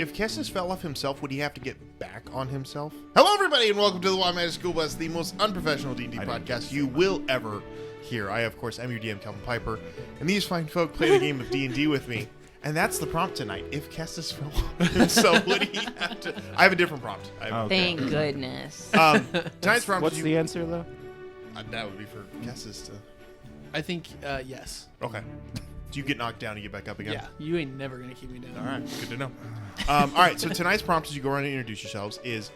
If Kestis fell off himself, would he have to get back on himself? Hello, everybody, and welcome to the Wild Magic School Bus, the most unprofessional D&D podcast you will ever hear. I, of course, am your DM, Calvin Piper, and these fine folk play the game of D&D with me. And that's the prompt tonight. If Kestis fell off himself, would he have to... I have a different prompt. Thank goodness. Tonight's prompt... What's the answer, though? That would be for Kestis to... I think, yes. Okay. Do you get knocked down and get back up again? Yeah, you ain't never going to keep me down. All right, good to know. All right, so tonight's prompt as you go around and introduce yourselves is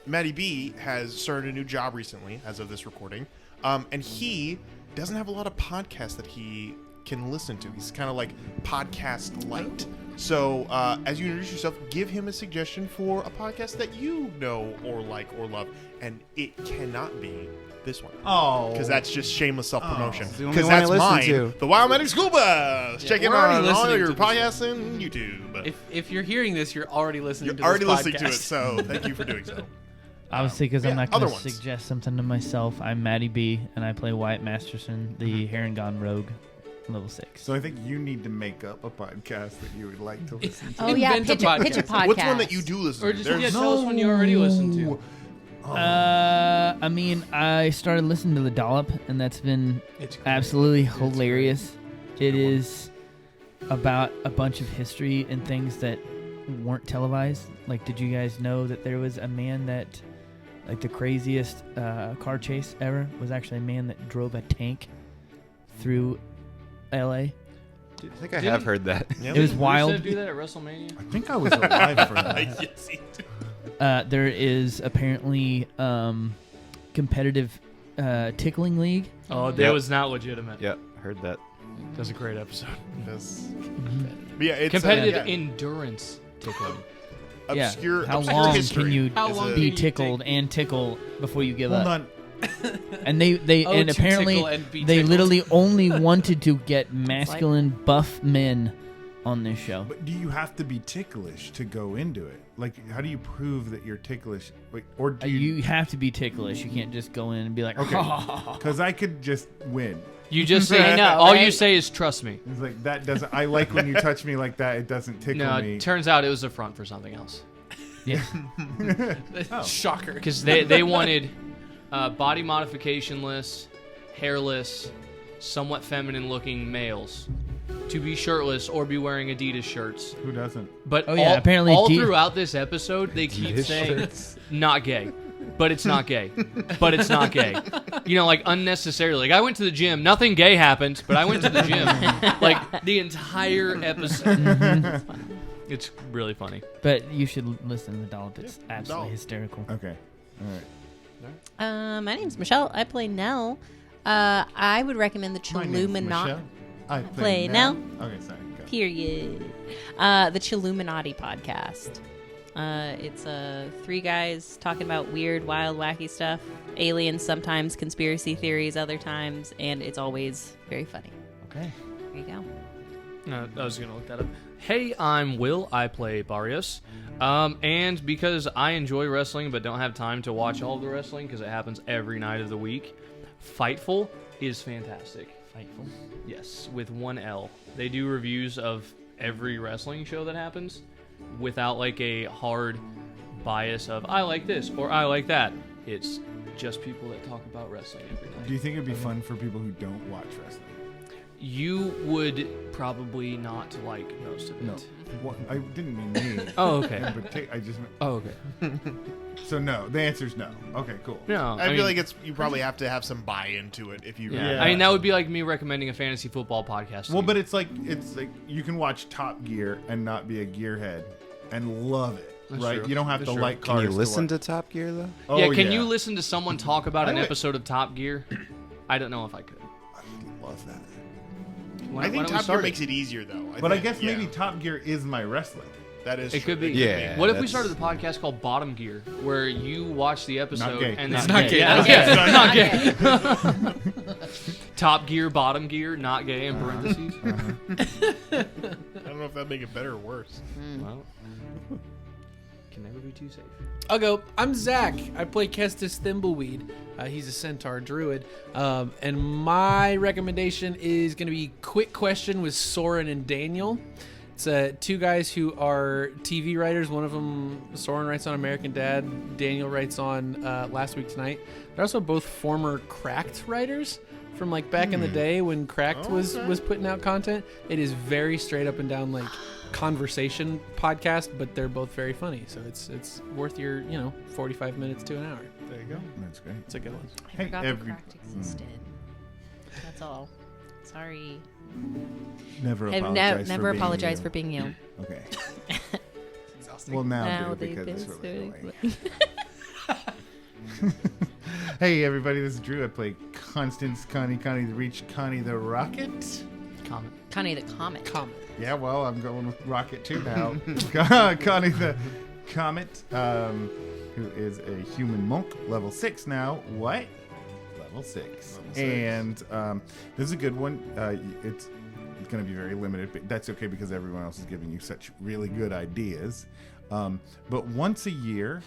Maddie B has started a new job recently as of this recording, and he doesn't have a lot of podcasts that he can listen to. He's kind of like podcast light. So as you introduce yourself, give him a suggestion for a podcast that you know or like or love, and it cannot be this one. Oh. Because that's just shameless self-promotion. It's the only Because one I that's listen mine, to. the Wild Magic School Bus. Yeah, Check it we're out already on all listening your to this. podcasts and YouTube. If you're hearing this, you're already listening to You're already this listening to it, podcast. so thank you for doing so. Obviously, because I'm not other going to ones. suggest something to myself. I'm Maddie B, and I play Wyatt Masterson, the Herringon Rogue, level 6. So I think you need to make up a podcast that you would like to listen to. Oh, yeah, Invent a pitch a podcast. podcast. What's one that you do listen Or to? just There's- tell us one you already listened to. I mean, I started listening to The Dollop, and that's been It's great. absolutely hilarious. It is about a bunch of history and things that weren't televised. Like, did you guys know that there was a man that, like, the craziest car chase ever was actually a man that drove a tank through L.A.? I think I have heard that. It was wild. Rusev do that at WrestleMania? I think I was alive for that. Yes, he did. There is apparently competitive tickling league. Oh, that Yep. was not legitimate. Yeah, heard that. That's a great episode. Yes. But yeah, it's Competitive yeah, endurance tickling. obscure. How obscure long history can you How is long a- can be you tickled and tickle before you give Hold up? on. And they Oh, and to apparently tickle and be they tickled. literally only wanted to get masculine buff men on this show. But do you have to be ticklish to go into it? Like, how do you prove that you're ticklish? Like, or do You have to be ticklish. You can't just go in and be like, Okay. Because I could just win. You just say, I know, all you right? say is trust me. It's like, that doesn't, I like when you touch me like that. It doesn't tickle No, me. it turns out it was a front for something else. yeah. Shocker. Because they wanted body modificationless, hairless, somewhat feminine-looking males to be shirtless or be wearing Adidas shirts. Who doesn't? But Oh, yeah, all, apparently all D- throughout this episode, they keep Adidas saying shirts. not gay. But it's not gay. But it's not gay. You know, like unnecessarily. Like I went to the gym. Nothing gay happened, but I went to the gym. Like the entire episode. It's really funny. But you should listen to the Dollop. It's absolutely No. hysterical. Okay. All right. My name's Michelle. I play Nell. I would recommend the My name's Chilluminati. Michelle. I Play now. Okay, sorry. Go. Period. The Chilluminati podcast. It's 3 guys talking about weird, wild, wacky stuff. Aliens sometimes, conspiracy theories other times, and it's always very funny. Okay. There you go. No, I was going to look that up. Hey, I'm Will. I play Barrios. And because I enjoy wrestling but don't have time to watch all of the wrestling because it happens every night of the week, Fightful is fantastic. Fightful. Yes, with one L. They do reviews of every wrestling show that happens without like a hard bias of I like this or I like that. It's just people that talk about wrestling every night. Do you think it'd be fun for people who don't watch wrestling? You would probably not like most of it. No. What, I didn't mean me. Oh, okay. In I just. Oh, okay. So no. The answer's no. Okay, cool. No, I mean, feel like you probably have to have some buy-in to it if you. Yeah. Yeah. I mean, that would be like me recommending a fantasy football podcast. to Well, you. but it's like you can watch Top Gear and not be a gearhead and love it, That's right? true. You don't have That's to true. like Can cars. you listen watch. to Top Gear, though? Oh, yeah, can you listen to someone talk about an I would. episode of Top Gear? I don't know if I could. I love that. I think Top Gear makes it easier though. But I think, guess yeah, maybe Top Gear is my wrestling. that is. It true. could be. Yeah. What if we that's- started a podcast called Bottom Gear, where you watch the episode gay. and It's then not gay. Yeah, Okay. not gay. Top Gear, Bottom Gear, not gay in parentheses. I don't know if that'd make it better or worse. Well, can never be too safe. I'll go. I'm Zach. I play Kestis Thimbleweed. He's a centaur druid. And my recommendation is going to be Quick Question with Soren and Daniel. It's two guys who are TV writers. One of them, Soren, writes on American Dad. Daniel writes on Last Week Tonight. They're also both former Cracked writers from like back in the day when Cracked was putting out content. It is very straight up and down like conversation podcast, but they're both very funny. So it's worth your 45 minutes to an hour. There you go. That's great. It's a good one. I forgot the Cracked existed. That's all. Sorry. Never I've apologize. never apologized for being you. Okay. Well, now do, they've because been it's really annoying. Hey everybody, this is Drew. I play Constance, Connie the Reach, Connie the Rocket. Comment. Connie the Comet. Yeah, well, I'm going with Rocket too now. Connie the Comet, who is a human monk, level 6 now. What? Level 6. And this is a good one. It's going to be very limited, but that's okay because everyone else is giving you such really good ideas. But once a year,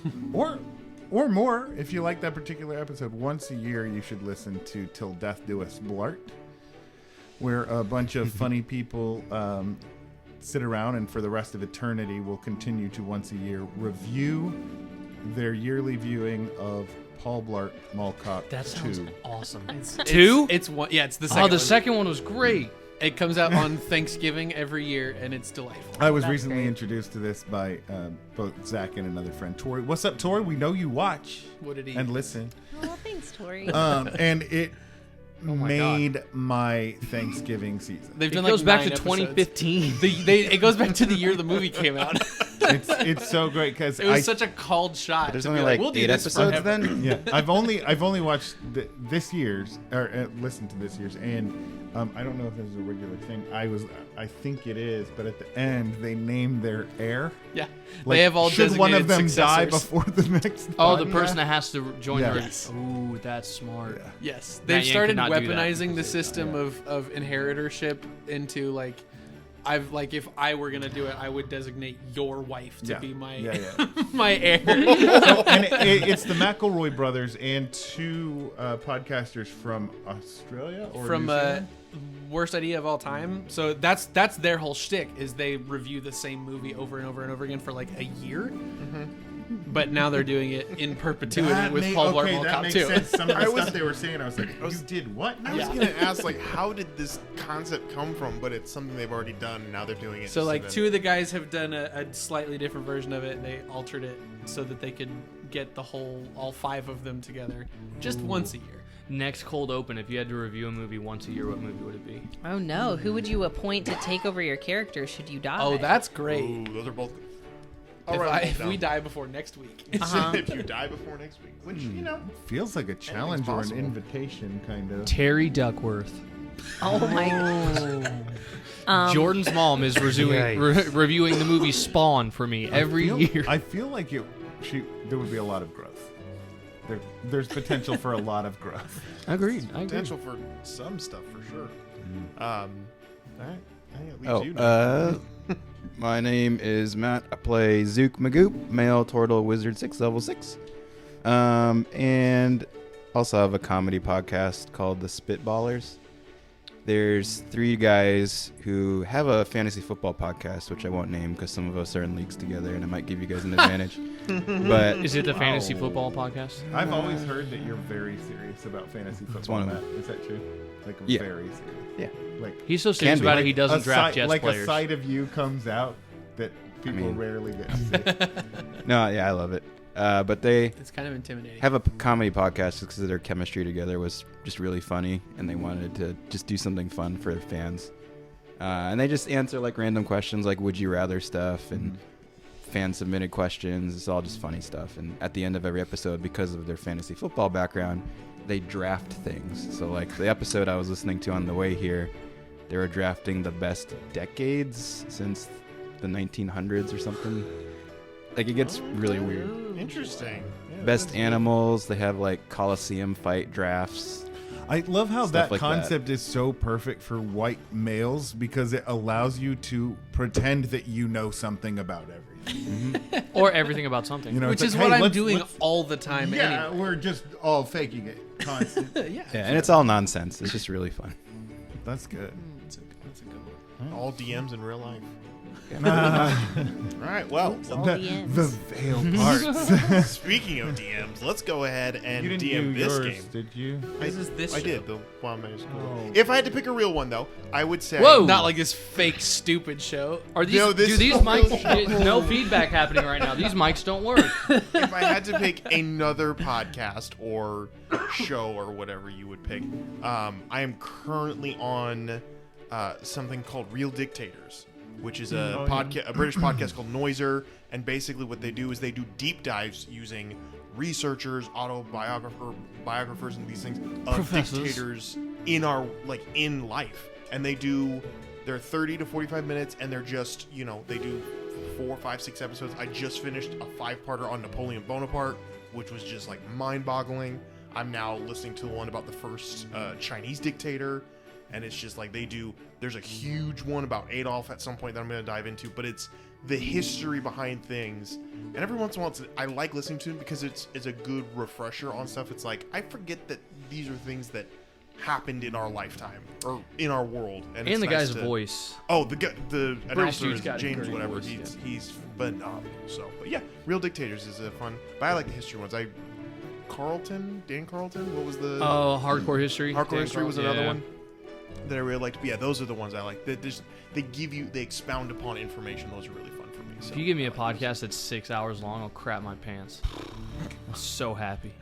or more, if you like that particular episode, once a year you should listen to Till Death Do Us Blart, where a bunch of funny people sit around and for the rest of eternity will continue to once a year review their yearly viewing of Paul Blart Mall Cop That sounds 2. awesome. Two? It's one. Yeah, it's the second. Oh, the one. second one was great. It comes out on Thanksgiving every year, and it's delightful. I was That's recently great. introduced to this by both Zach and another friend, Tori. What's up, Tori? We know you watch What did he? and listen. Oh, thanks, Tori. And it Oh my made my Thanksgiving season. They've It done goes like back 9 to episodes. 2015. It goes back to the year the movie came out. It's so great because It was such a called shot. There's to only be like we'll do 8 this episodes forever. then? yeah, I've only watched this year's or listened to this year's, and I don't know if this is a regular thing. I think it is, but at the end they name their heir. Yeah, Like, they have all should one of them designated die successors. before the next? Oh, the podcast? person that has to join Yeah. the. Yes. Ooh, that's smart. Yeah. Yes, Matt they've Yang started could not do that. weaponizing the system of inheritorship into like. If I were gonna do it, I would designate your wife to Yeah. be my Yeah. my heir. And it's the McElroy brothers and two podcasters from Australia or From New Zealand? Worst Idea of All Time. So that's their whole shtick is they review the same movie over and over and over again for like a year. But now they're doing it in perpetuity That with made- Paul Blart okay, Mall that Cop makes 2. sense. Some of the I was- stuff they were saying, I was like, you did what? I was Yeah. gonna ask, like, how did this concept come from? But it's something they've already done, and now they're doing it. So just like then- two of the guys have done a slightly different version of it, and they altered it so that they could get all 5 of them together just once a year. Next cold open, if you had to review a movie once a year, what movie would it be? Oh no, who would you appoint to take over your character should you die? Oh, that's great. Ooh, those are both. If we die before next week. Uh-huh. if you die before next week, which Feels like a challenge or an possible. invitation, kind of. Terry Duckworth. Oh my god. Jordan's mom is reviewing the movie Spawn for me every year. I feel like there would be a lot of growth. There's potential for a lot of growth. Agreed. potential for some stuff for sure. All right, I think it leaves you. now. Oh, my name is Matt. I play Zook Magoop, male turtle wizard 6, level 6. And also have a comedy podcast called The Spitballers. There's 3 guys who have a fantasy football podcast, which I won't name because some of us are in leagues together and it might give you guys an advantage. But Is it the fantasy football podcast? I've always heard that you're very serious about fantasy football. one of Matt. Is that true? Like Yeah. very serious. Yeah. Like He's so serious Can be. about it, like he doesn't a draft si- Jets like players. a side of you comes out that people mean- rarely get to see. no, yeah, I love it. But they It's kind of intimidating. have a comedy podcast because their chemistry together was just really funny, and they wanted to just do something fun for their fans. And they just answer like random questions, like would you rather stuff, and fan submitted questions. It's all just funny stuff. And at the end of every episode, because of their fantasy football background, they draft things. So like the episode I was listening to on the way here, they were drafting the best decades since the 1900s or something. Like it gets really weird. Interesting. Yeah, Best that's animals. They have like Coliseum fight drafts. I love how Stuff that like that. concept is so perfect for white males because it allows you to pretend that you know something about everything. Or everything about something. You know, Which it's is like, what hey, I'm doing let's- all the time Yeah, anyway. we're just all faking it constantly. Yeah. Yeah, and it's all nonsense. It's just really fun. That's good. That's a good one. all DMs in real life. All right, well, All the DMs. veil parts. speaking of DMs, let's go ahead and You didn't DM do this yours, game. did you? This is this I show. did, the Wild Magic School. Oh. If I had to pick a real one, though, I would say... Whoa! Not like this fake stupid show. Are these? No, this do these is- mics? No feedback happening right now. These mics don't work. If I had to pick another podcast or show or whatever you would pick, I am currently on something called Real Dictators, which is a British podcast called Noiser, and basically what they do is they do deep dives using researchers, biographers, and these things of Professors. dictators in life, and they're 30 to 45 minutes, and they're just they do 4, 5, 6 episodes. I just finished a 5-parter on Napoleon Bonaparte, which was just like mind-boggling. I'm now listening to the one about the first Chinese dictator, and it's just like there's a huge one about Adolf at some point that I'm going to dive into, but it's the history behind things. And every once in a while, I like listening to it because it's a good refresher on stuff. It's like, I forget that these are things that happened in our lifetime or in our world. And it's And the nice guy's to- voice. Oh, the announcer dude's is got a James great whatever. voice, He's phenomenal. So, but yeah, Real Dictators is a fun. But I like the history ones. Dan Carlton. What was the Oh, hardcore history. Hardcore Dan History was Carlton, another yeah. one that I really liked. But yeah, those are the ones I like. They expound upon information. Those are really fun for me. So. If you give me a podcast that's 6 hours long, I'll crap my pants. I'm so happy.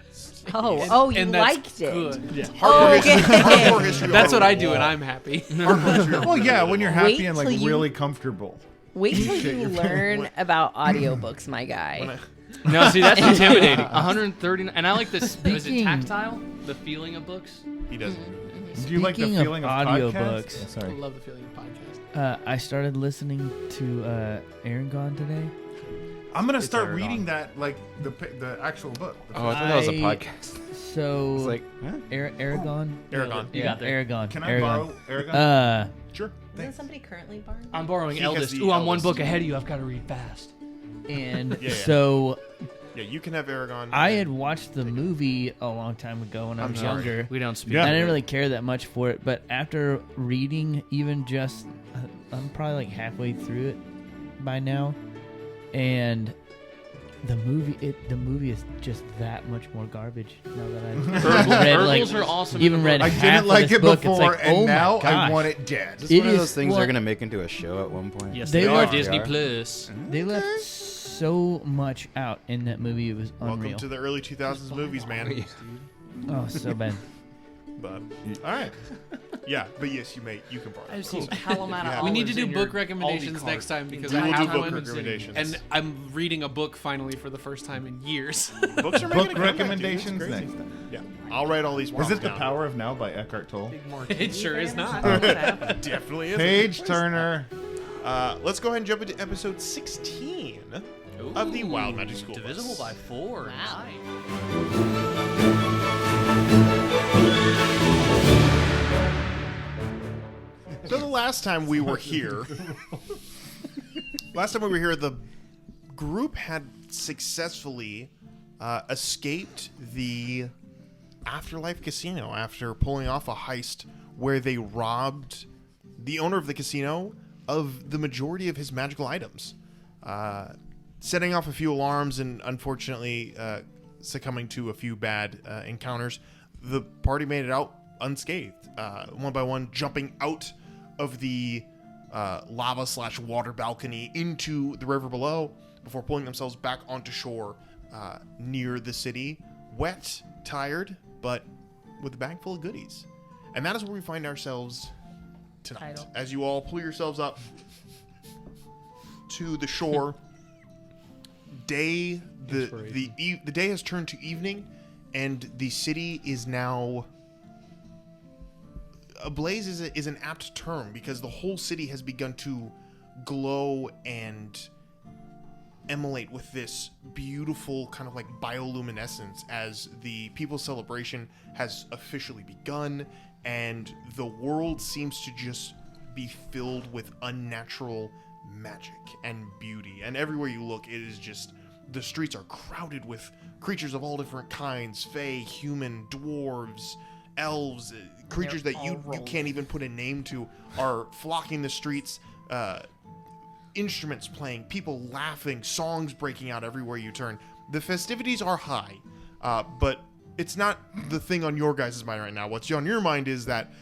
Oh, you and that's liked it. good. Yeah. Hardcore Okay. Hardcore History. That's are what I do, and raw. I'm happy. Hardcore History are Well, yeah, really when you're raw. happy Wait and like till you- really comfortable. Wait till Shit, you you're- learn about audiobooks, my guy. No, see, that's intimidating. 130, and I like this. Is it Speaking- tactile? The feeling of books. He doesn't. Do you like the Speaking of feeling of audiobooks, podcasts? I Sorry. love the feeling of podcast. I started listening to Aragon today. I'm gonna It's start Aragon. reading that, like the actual book. Oh, I thought that was a I- podcast. So It's like, huh? Aragon. Aragon. You Yeah, got there. Aragon. Can I Aragon. borrow Aragon? Sure. Isn't somebody currently borrowing? I'm borrowing He has Eldest. the Ooh, I'm one Eldest. book ahead of you. I've got to read fast. And Yeah. so Yeah, you can have Aragon. I had watched the movie a long time ago when I I'm was sorry. younger. We don't speak. Yeah. I didn't really care that much for it, but after reading, even just, I'm probably like halfway through it by now, and the movie is just that much more garbage. Now that I've Herbals are awesome. even read I half didn't of like this it book, before, it's like, and oh my now I gosh. want it dead. Is this It one of is- those things well- they're gonna make into a show at one point? Yes, They they, are left- Disney They are? Plus. They left so much out in that movie. It was Welcome unreal. to the early 2000s movies, man. Oh, so bad. But all right. Yeah, but yes, you can borrow. I've it. seen hell amount Yeah. of We need to olives do in your book recommendations Aldi next cart. time because We I will have do book one, recommendations. and I'm reading a book finally for the first time in years. Books are making a Book comeback, recommendations dude. It's crazy. next time. Yeah, I'll write all these. Is words it The down. Power of Now by Eckhart Tolle? It sure is not. Definitely is. Page Turner. Let's go ahead and jump into episode 16 of the Wild Magic School Divisible Bus. by 4. Wow. Nice. So the last time we were here, the group had successfully escaped the Afterlife Casino after pulling off a heist where they robbed the owner of the casino of the majority of his magical items, setting off a few alarms and unfortunately succumbing to a few bad encounters. The party made it out unscathed, one by one, jumping out of the lava/water balcony into the river below before pulling themselves back onto shore near the city, wet, tired, but with a bag full of goodies. And that is where we find ourselves tonight. Title. As you all pull yourselves up to the shore, the day has turned to evening, and the city is now ablaze. Is an apt term because the whole city has begun to glow and emulate with this beautiful kind of like bioluminescence as the people's celebration has officially begun, and the world seems to just be filled with unnatural magic and beauty. And everywhere you look, it is just, the streets are crowded with creatures of all different kinds, fae, human, dwarves, elves, creatures that you can't even put a name to are flocking the streets, instruments playing, people laughing, songs breaking out everywhere you turn. The festivities are high, but it's not the thing on your guys' mind right now. What's on your mind is that,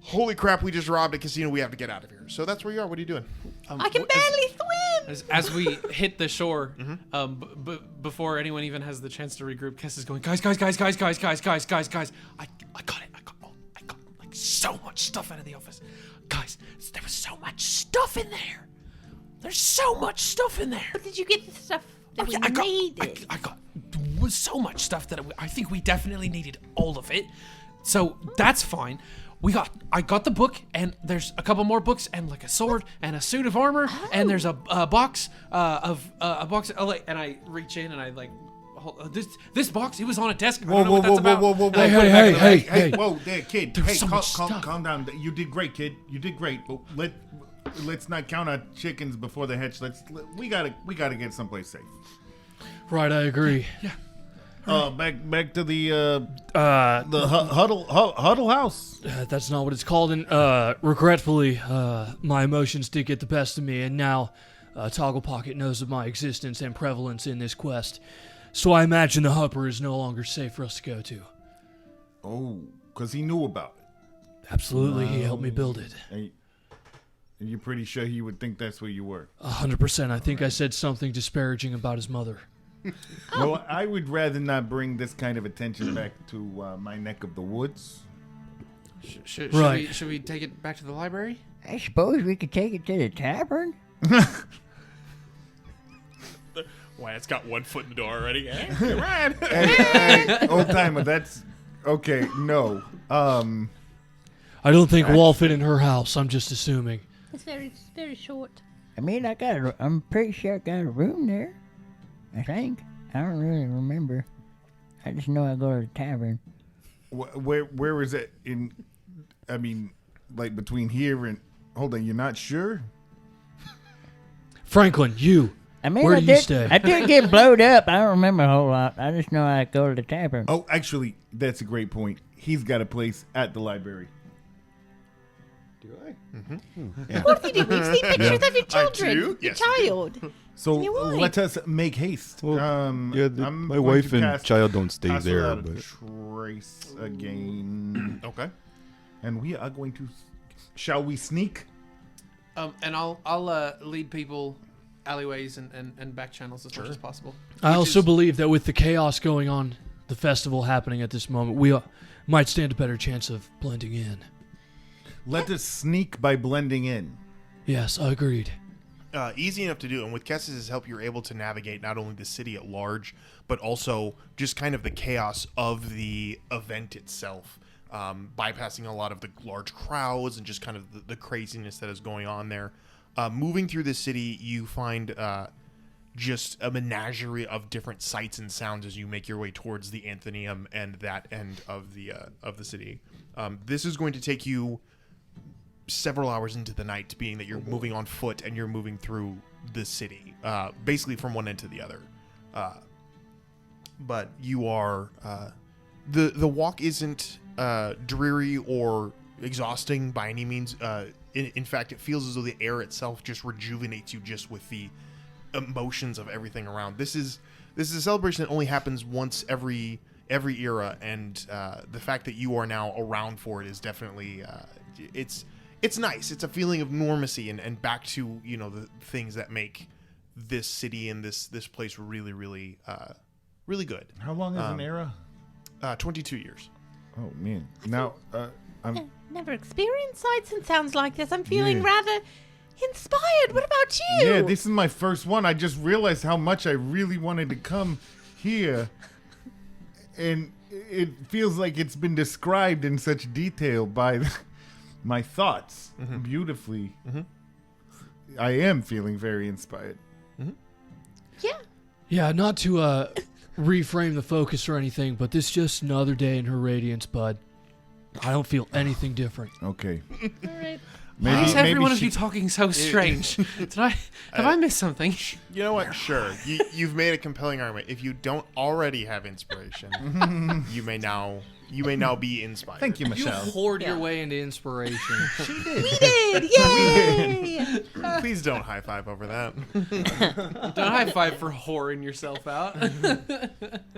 holy crap, we just robbed a casino, we have to get out of here. So that's where you are. What are you doing? I can barely swim. As we hit the shore, before anyone even has the chance to regroup, Kess is going, guys, I got like so much stuff out of the office. Guys, there was so much stuff in there. There's so much stuff in there. But did you get the stuff that we needed? I got so much stuff that I think we definitely needed all of it. So that's fine. I got the book, and there's a couple more books, and like a sword, and a suit of armor, and there's a box and I reach in and I like hold, this box. It was on a desk. Whoa! Hey! Whoa, there, kid. There's Hey, so much stuff. calm down. You did great, kid. You did great. But let's not count our chickens before they hatch. We gotta get someplace safe. Right, I agree. Yeah. Back to the huddle house. That's not what it's called, and regretfully, my emotions did get the best of me, and now Toggle Pocket knows of my existence and prevalence in this quest. So I imagine the Hupper is no longer safe for us to go to. Oh, because he knew about it. Absolutely, he helped me build it. And you're pretty sure he would think that's where you were? 100%. I think I said something disparaging about his mother. Well, I would rather not bring this kind of attention back to my neck of the woods. Should we take it back to the library? I suppose we could take it to the tavern. Why, it's got 1 foot in the door already. Hey, old timer, that's okay. No, I don't think we'll all fit in her house. I'm just assuming. It's very short. I mean, I'm pretty sure I got a room there. I think. I don't really remember. I just know I go to the tavern. where is it in? I mean, like between here and. Hold on, you're not sure? Franklin, you. I mean, Where do you stay? I did get blowed up. I don't remember a whole lot. I just know I go to the tavern. Oh, actually, that's a great point. He's got a place at the library. Do I? Of course you do. We've seen pictures of your children. do? Your Yes. child. So You're right. let us make haste. Well, I'm my going wife to and cast child don't stay Pass there, Without a but Trace again. Okay. And we are going to. Shall we sneak? And I'll lead people alleyways and back channels as much as possible. I also believe that with the chaos going on, the festival happening at this moment, we might stand a better chance of blending in. Let us sneak by blending in. Yes, agreed. Easy enough to do, and with Kess's help, you're able to navigate not only the city at large, but also just kind of the chaos of the event itself, bypassing a lot of the large crowds and just kind of the craziness that is going on there. Moving through the city, you find just a menagerie of different sights and sounds as you make your way towards the Anthenium and that end of the city. This is going to take you several hours into the night, being that you're moving on foot and you're moving through the city, basically from one end to the other. But you are the walk isn't dreary or exhausting by any means. In fact, it feels as though the air itself just rejuvenates you just with the emotions of everything around. This is a celebration that only happens once every era, and the fact that you are now around for it is definitely it's nice. It's a feeling of normalcy and back to, you know, the things that make this city and this place really, really, really good. How long is an era? 22 years. Oh, man. Now, I'm. Never experienced sights and sounds like this. I'm feeling rather inspired. What about you? Yeah, this is my first one. I just realized how much I really wanted to come here. And it feels like it's been described in such detail by my thoughts beautifully. Mm-hmm. I am feeling very inspired. Yeah. Yeah, not to reframe the focus or anything, but this is just another day in her radiance, bud. I don't feel anything different. Okay. All right. Why is every one of she- you talking so strange? Have I missed something? You know what? Sure. You've made a compelling argument. If you don't already have inspiration, you may now you may now be inspired. Thank you, You Michelle. hoard your Yeah. way into inspiration. She did. We did! Yay! Please don't high five over that. Don't high five for whoring yourself out.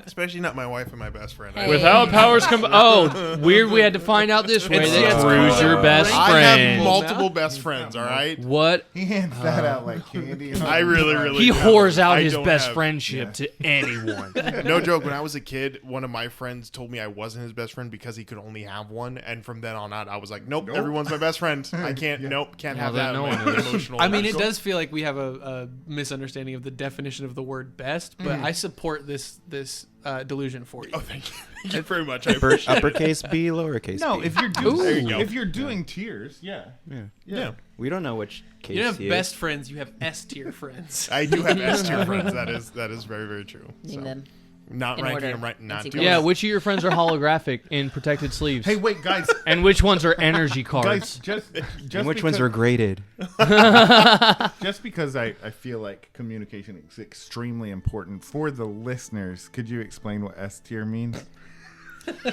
Especially not my wife and my best friend. Hey. Without powers come. Oh, weird. We had to find out this way. It's That Drew's your best I friend. have multiple best friends. All right. What? He hands that out like candy. I really. He whores out I his don't best have- friendship to anyone. No joke. When I was a kid, one of my friends told me I wasn't his best friend because he could only have one, and from then on out, I was like, nope, everyone's my best friend. I can't. Nope, can't Well, have then that. no My one is. emotional. I mean, it does feel like we have a misunderstanding of the definition of the word best, but I support this delusion for you. Oh, thank you. Thank you very much. I Upper, appreciate it. uppercase B, lowercase No, b. if you're There you doing go. if you're doing tiers, yeah. Yeah. We don't know which case You don't have he best is. friends, you have S tier friends. I do have S tier friends. That is very, very true. Name So, them. not In ranking order. them right. In Not sequence. doing Yeah, it. which of your friends are holographic in protected sleeves? Hey, wait, guys, And which ones are energy guys, cards? just And which because, ones are graded? just because I feel like communication is extremely important for the listeners. Could you explain what S tier means?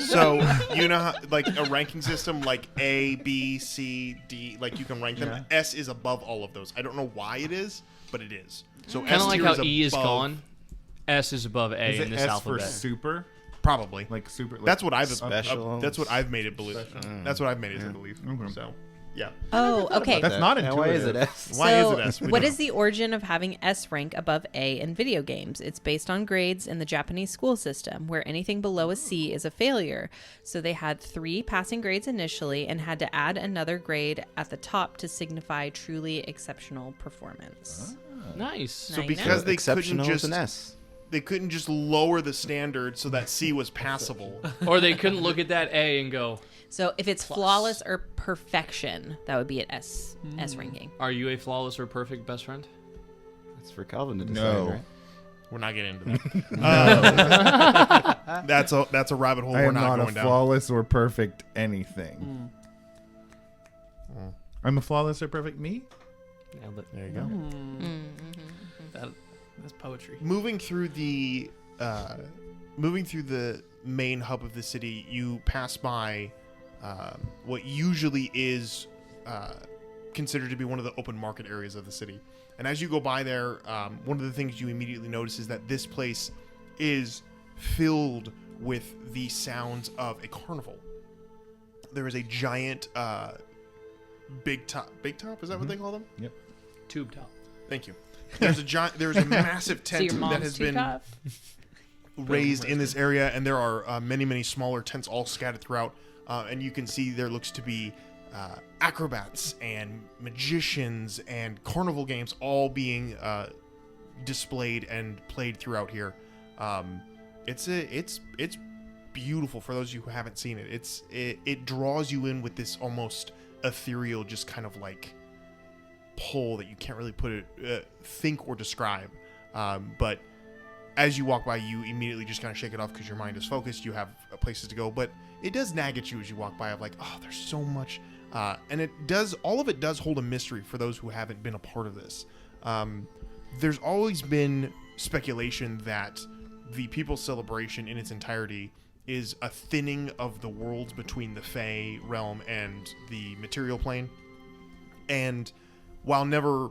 So you know how, like a ranking system, like A, B, C, D, like you can rank them. Yeah. S is above all of those. I don't know why it is, but it is. So Kind of S like tier how E is above- gone. S is above A Is in it this S alphabet. for super? Probably. Like super? Like That's what I've Special. that's what I've made it believe. That's what I've made it to Yeah. believe. Okay. So yeah. Oh, okay. That's not Now, why is it intuitive. S? Why So, is it S? We what don't is the origin of having S rank above A in video games? It's based on grades in the Japanese school system, where anything below a C is a failure. So they had 3 passing grades initially and had to add another grade at the top to signify truly exceptional performance. Nice. So Nice. because they couldn't Exceptional is just an S. they couldn't just lower the standard so that C was passable. Or they couldn't look at that A and go, So if it's flawless or perfection, that would be an S ranking. "Are you a flawless or perfect best friend?" That's for Calvin to decide, No. right? We're not getting into that. That's a rabbit hole I we're am not not a going down. flawless or perfect anything. I'm a flawless or perfect me? Nailed it. There you go. That's poetry. Moving through the main hub of the city, you pass by what usually is considered to be one of the open market areas of the city. And as you go by there, one of the things you immediately notice is that this place is filled with the sounds of a carnival. There is a giant big top. Big top? Is that what they call them? Tube top. Thank you. There's a massive So tent your mom's that has too been tough? raised in this area, and there are many smaller tents all scattered throughout, and you can see there looks to be acrobats and magicians and carnival games all being displayed and played throughout here. It's beautiful for those of you who haven't seen it. It draws you in with this almost ethereal, just kind of like pull that you can't really think or describe, but as you walk by, you immediately just kind of shake it off because your mind is focused. You have places to go, but it does nag at you as you walk by of like, oh, there's so much. And all of it does hold a mystery for those who haven't been a part of this. There's always been speculation that the People's Celebration in its entirety is a thinning of the worlds between the Fey realm and the material plane. And while never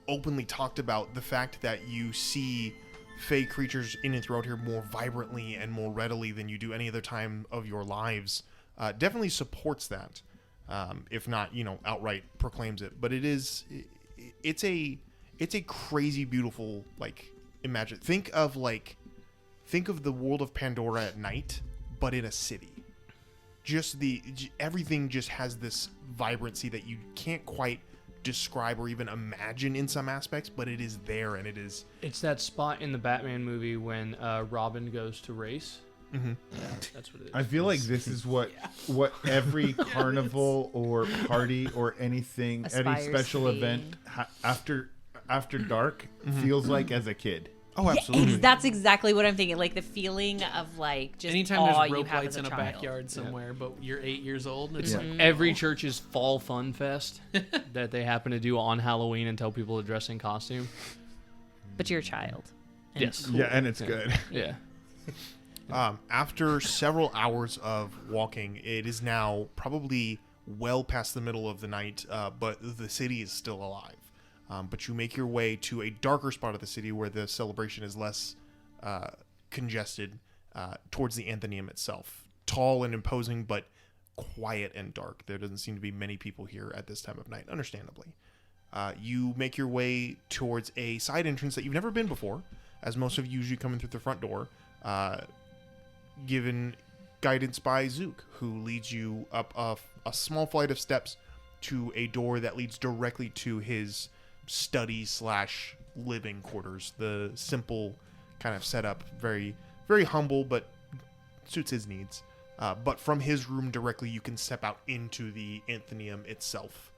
openly talked about, the fact that you see Fey creatures in and throughout here more vibrantly and more readily than you do any other time of your lives definitely supports that, if not, outright proclaims it. But it's a crazy beautiful, like, imagine, think of the world of Pandora at night, but in a city. Everything just has this vibrancy that you can't quite describe or even imagine in some aspects, but it is there, and it is. It's that spot in the Batman movie when Robin goes to race. Mm-hmm. Yeah, that's what it is. I feel like this is what every carnival or party or anything, any Aspires special to be. event after dark feels like as a kid. Oh, absolutely. That's exactly what I'm thinking. Like the feeling of like just Anytime awe there's you rope have lights as in a child. backyard somewhere, but you're 8 years old, and it's Yeah. like Every church's fall fun fest that they happen to do on Halloween and tell people to dress in costume. But you're a child. And Yes. cool. Yeah, and it's good. Yeah. After several hours of walking, it is now probably well past the middle of the night, but the city is still alive. But you make your way to a darker spot of the city where the celebration is less congested, towards the Anthemium itself. Tall and imposing, but quiet and dark. There doesn't seem to be many people here at this time of night, understandably. You make your way towards a side entrance that you've never been before, as most of you usually come in through the front door, given guidance by Zook, who leads you up a small flight of steps to a door that leads directly to his study/living quarters. The simple kind of setup, very, very humble, but suits his needs. But from his room directly, you can step out into the Anthemium itself.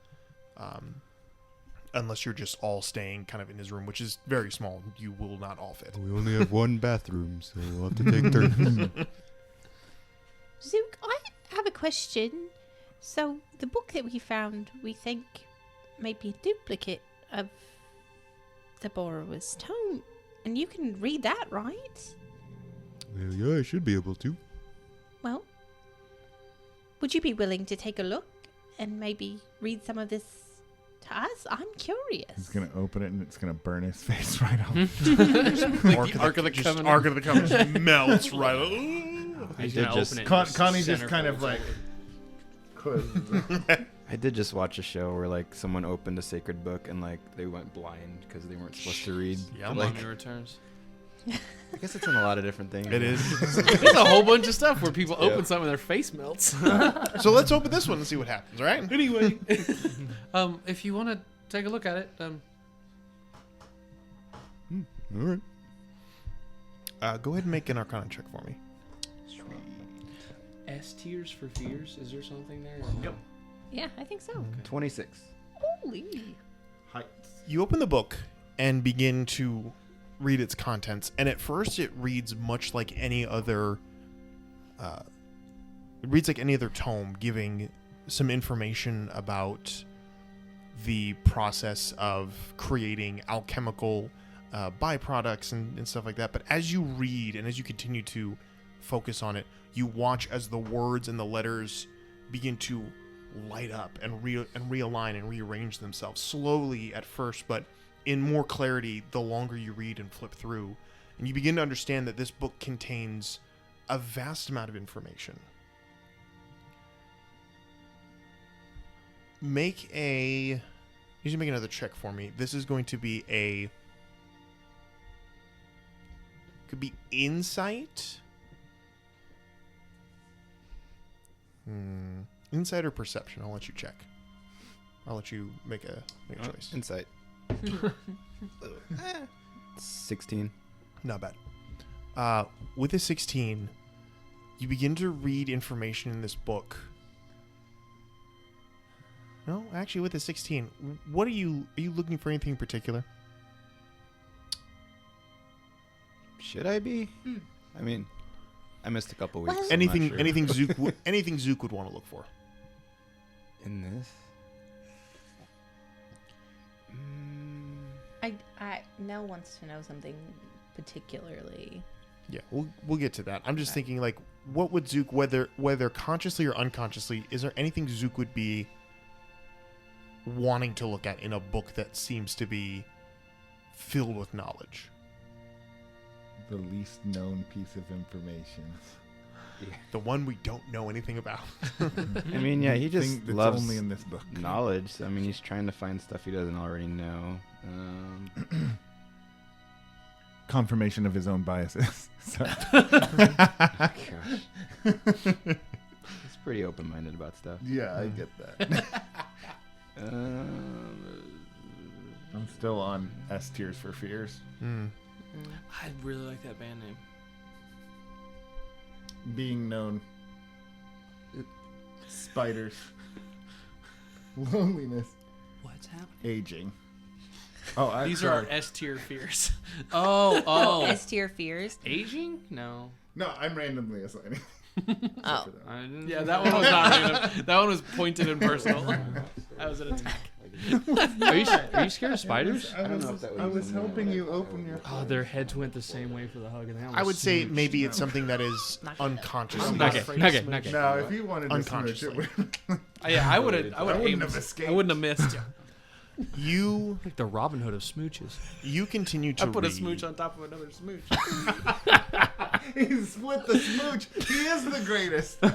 Unless you're just all staying kind of in his room, which is very small. You will not all fit. We only have one bathroom, so we'll have to take turns. Zook, I have a question. So, the book that we found, we think, might be a duplicate of the Borrowers Tome. And you can read that, right? Well, yeah, I should be able to. Well, would you be willing to take a look and maybe read some of this to us? I'm curious. He's gonna open it and it's gonna burn his face right off. Ark of the Covenant just melts right off. He's did gonna just- open it. Connie just kind of like. I did just watch a show where like someone opened a sacred book and like they went blind because they weren't supposed to read. Yeah, The like, Mummy Returns. I guess it's in a lot of different things. It is. There's a whole bunch of stuff where people open something and their face melts. So let's open this one and see what happens, all right? Anyway, if you want to take a look at it, All right. Go ahead and make an Arcana check for me. S tiers for fears. Is there something there? Yep. Yeah, I think so. 26. Holy. You open the book and begin to read its contents, and at first it reads much like any other tome, giving some information about the process of creating alchemical byproducts and stuff like that. But as you read and as you continue to focus on it, you watch as the words and the letters begin to light up and realign and rearrange themselves slowly at first, but in more clarity the longer you read and flip through. And you begin to understand that this book contains a vast amount of information. Make another check for me. This is going to be could be insight. Insight or perception? I'll let you check. I'll let you make a choice. Insight. 16. Not bad. With a 16, you begin to read information in this book. No, actually, with a 16, what are you looking for? Anything in particular? Should I be? I mean, I missed a couple weeks. Well- so I'm not sure. Anything Zook would want to look for. In this? I Nell wants to know something particularly. Yeah, we'll get to that. I'm just thinking, like, what would Zook, whether consciously or unconsciously, is there anything Zook would be wanting to look at in a book that seems to be filled with knowledge? The least known piece of information. The one we don't know anything about. I mean, yeah, he just Thing that's loves only in this book. knowledge. I mean, he's trying to find stuff he doesn't already know. Confirmation of his own biases. So. Gosh. He's pretty open-minded about stuff. Yeah, I get that. Um, I'm still on S tiers for fears. I really like that band name. Being known. Spiders. Loneliness. What's happening? Aging. Oh, I'm these are our sorry. S tier fears. Oh. S tier fears. Aging? No. No, I'm randomly assigning. Oh. I didn't Yeah, that one was not random. That one was pointed and personal. That was an attack. Are you scared of spiders? I don't know if that I was was in there, helping but you open your. Oh, their heads went the same way for the hug, and they I would almost say smooched. maybe it's something that is unconscious. Nugget. No, if you wanted to Unconsciously. smooch, it would. Yeah, I would have. I wouldn't aimed. have escaped. I wouldn't have missed. You Like the Robin Hood of smooches. continue to I put a read. smooch on top of another smooch. He split the smooch. He is the greatest. It's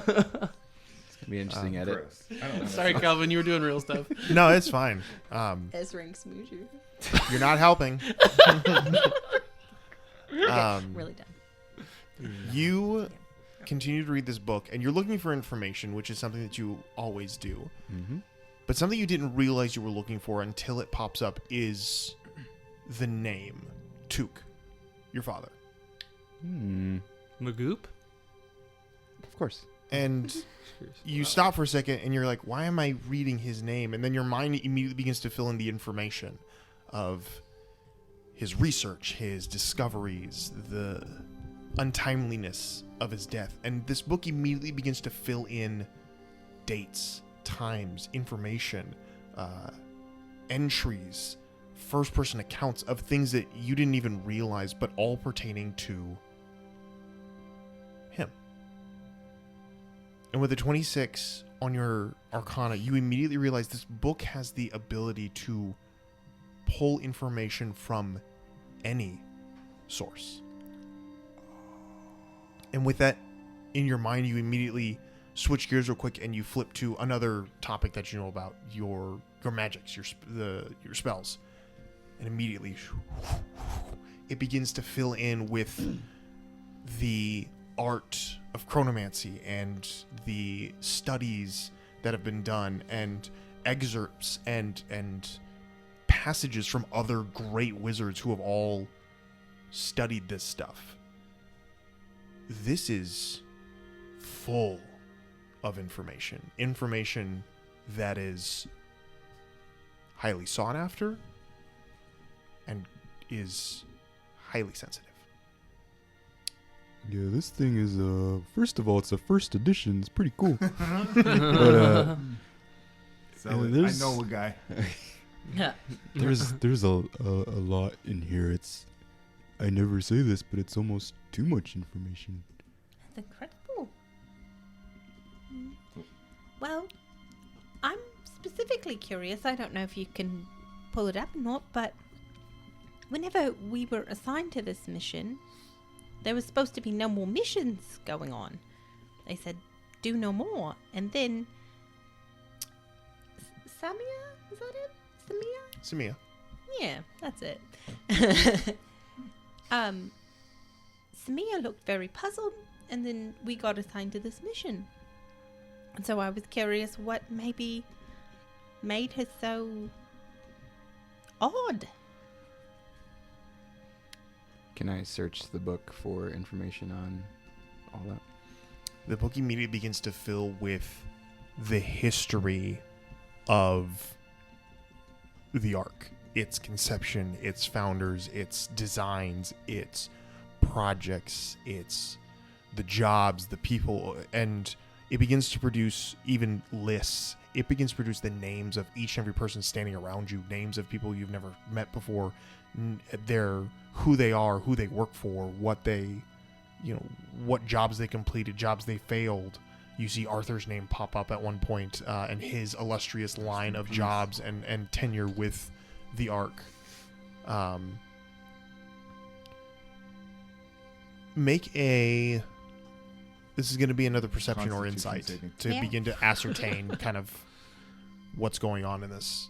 gonna be an interesting edit. Gross. I don't know. Sorry, Calvin, you were doing real stuff. No, it's fine. S-rank smoocher. You're not helping. Really done. You continue to read this book, and you're looking for information, which is something that you always do. Mm-hmm. But something you didn't realize you were looking for until it pops up is the name Took, your father. Magoop? Of course. And you stop for a second, and you're like, why am I reading his name? And then your mind immediately begins to fill in the information of his research, his discoveries, the untimeliness of his death. And this book immediately begins to fill in dates, times, information, entries, first-person accounts of things that you didn't even realize, but all pertaining to him. And with the 26 on your Arcana, you immediately realize this book has the ability to pull information from any source. And with that in your mind, you immediately switch gears real quick and you flip to another topic that you know about, your magics, your spells. And immediately it begins to fill in with the art of chronomancy and the studies that have been done and excerpts and passages from other great wizards who have all studied this stuff. This is full of information that is highly sought after and is highly sensitive. Yeah, this thing is, first of all, it's a first edition. It's pretty cool. But, So and I there's- know a guy. there's a lot in here. I never say this, but it's almost too much information. That's incredible. Well, I'm specifically curious. I don't know if you can pull it up or not, but whenever we were assigned to this mission, there was supposed to be no more missions going on. They said, do no more. And then Samia? Is that it? Samia. Yeah, that's it. Samia looked very puzzled, and then we got assigned to this mission. And so I was curious what maybe made her so odd. Can I search the book for information on all that? The book immediately begins to fill with the history of the Ark, its conception, its founders, its designs, its projects, its the jobs, the people, and it begins to produce even lists. It begins to produce the names of each and every person standing around you, names of people you've never met before, who they are, who they work for, what they, what jobs they completed, jobs they failed. You see Arthur's name pop up at one point, and his illustrious line of jobs and tenure with the Ark. This is going to be another perception or Constitution insight saving. to Yeah. begin to ascertain kind of what's going on in this,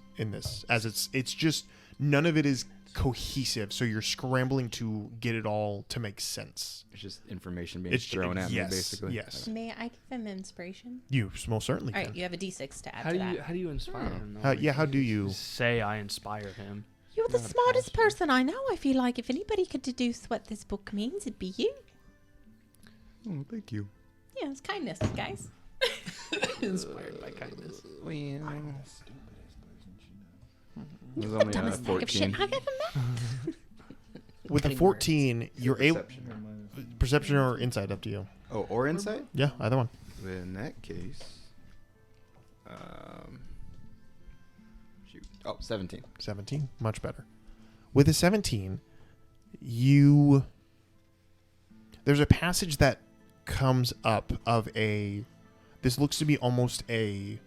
as it's just none of it is cohesive. So you're scrambling to get it all to make sense. It's just information being thrown at me, basically. Yes. May I give him inspiration? You most certainly All can. right, you have a d6 to add How to do you that. how do you inspire him? How do you? Say I inspire him? You're the Not a smartest pastor. person I know. I feel like if anybody could deduce what this book means, it'd be you. Oh, thank you. Yeah, it's kindness, guys. Inspired by kindness. It was The only dumbest bag of shit 14. I've ever met. With a Putting 14, you're able Perception. perception or insight, up to you. Oh, or insight? Yeah, either one. In that case, shoot. Oh, 17. 17, much better. With a 17, there's a passage that comes up of this looks to be almost a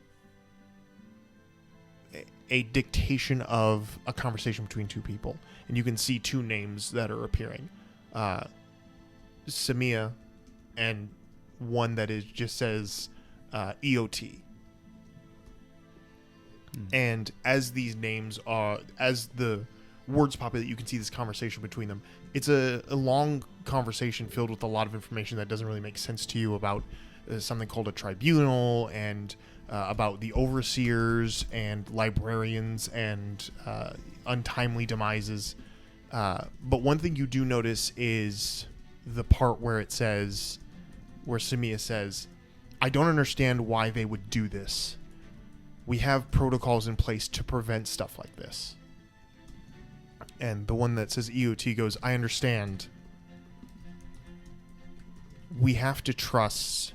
dictation of a conversation between two people, and you can see two names that are appearing, Samia, and one that just says EOT. And as these names are, as the words populate, you can see this conversation between them. It's a long conversation filled with a lot of information that doesn't really make sense to you about something called a tribunal, and about the overseers and librarians and untimely demises. But one thing you do notice is the part where Samia says, I don't understand why they would do this. We have protocols in place to prevent stuff like this. And the one that says EOT goes, I understand. We have to trust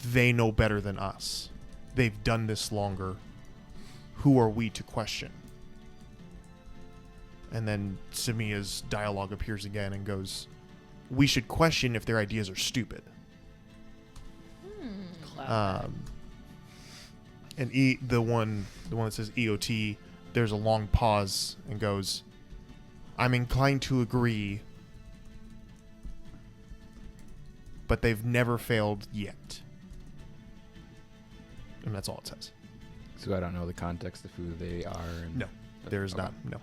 they know better than us. They've done this longer. Who are we to question? And then Samia's dialogue appears again and goes, we should question if their ideas are stupid. And the one that says EOT, there's a long pause and goes, I'm inclined to agree, but they've never failed yet. And that's all it says. So I don't know the context of who they are. No, there is not. No.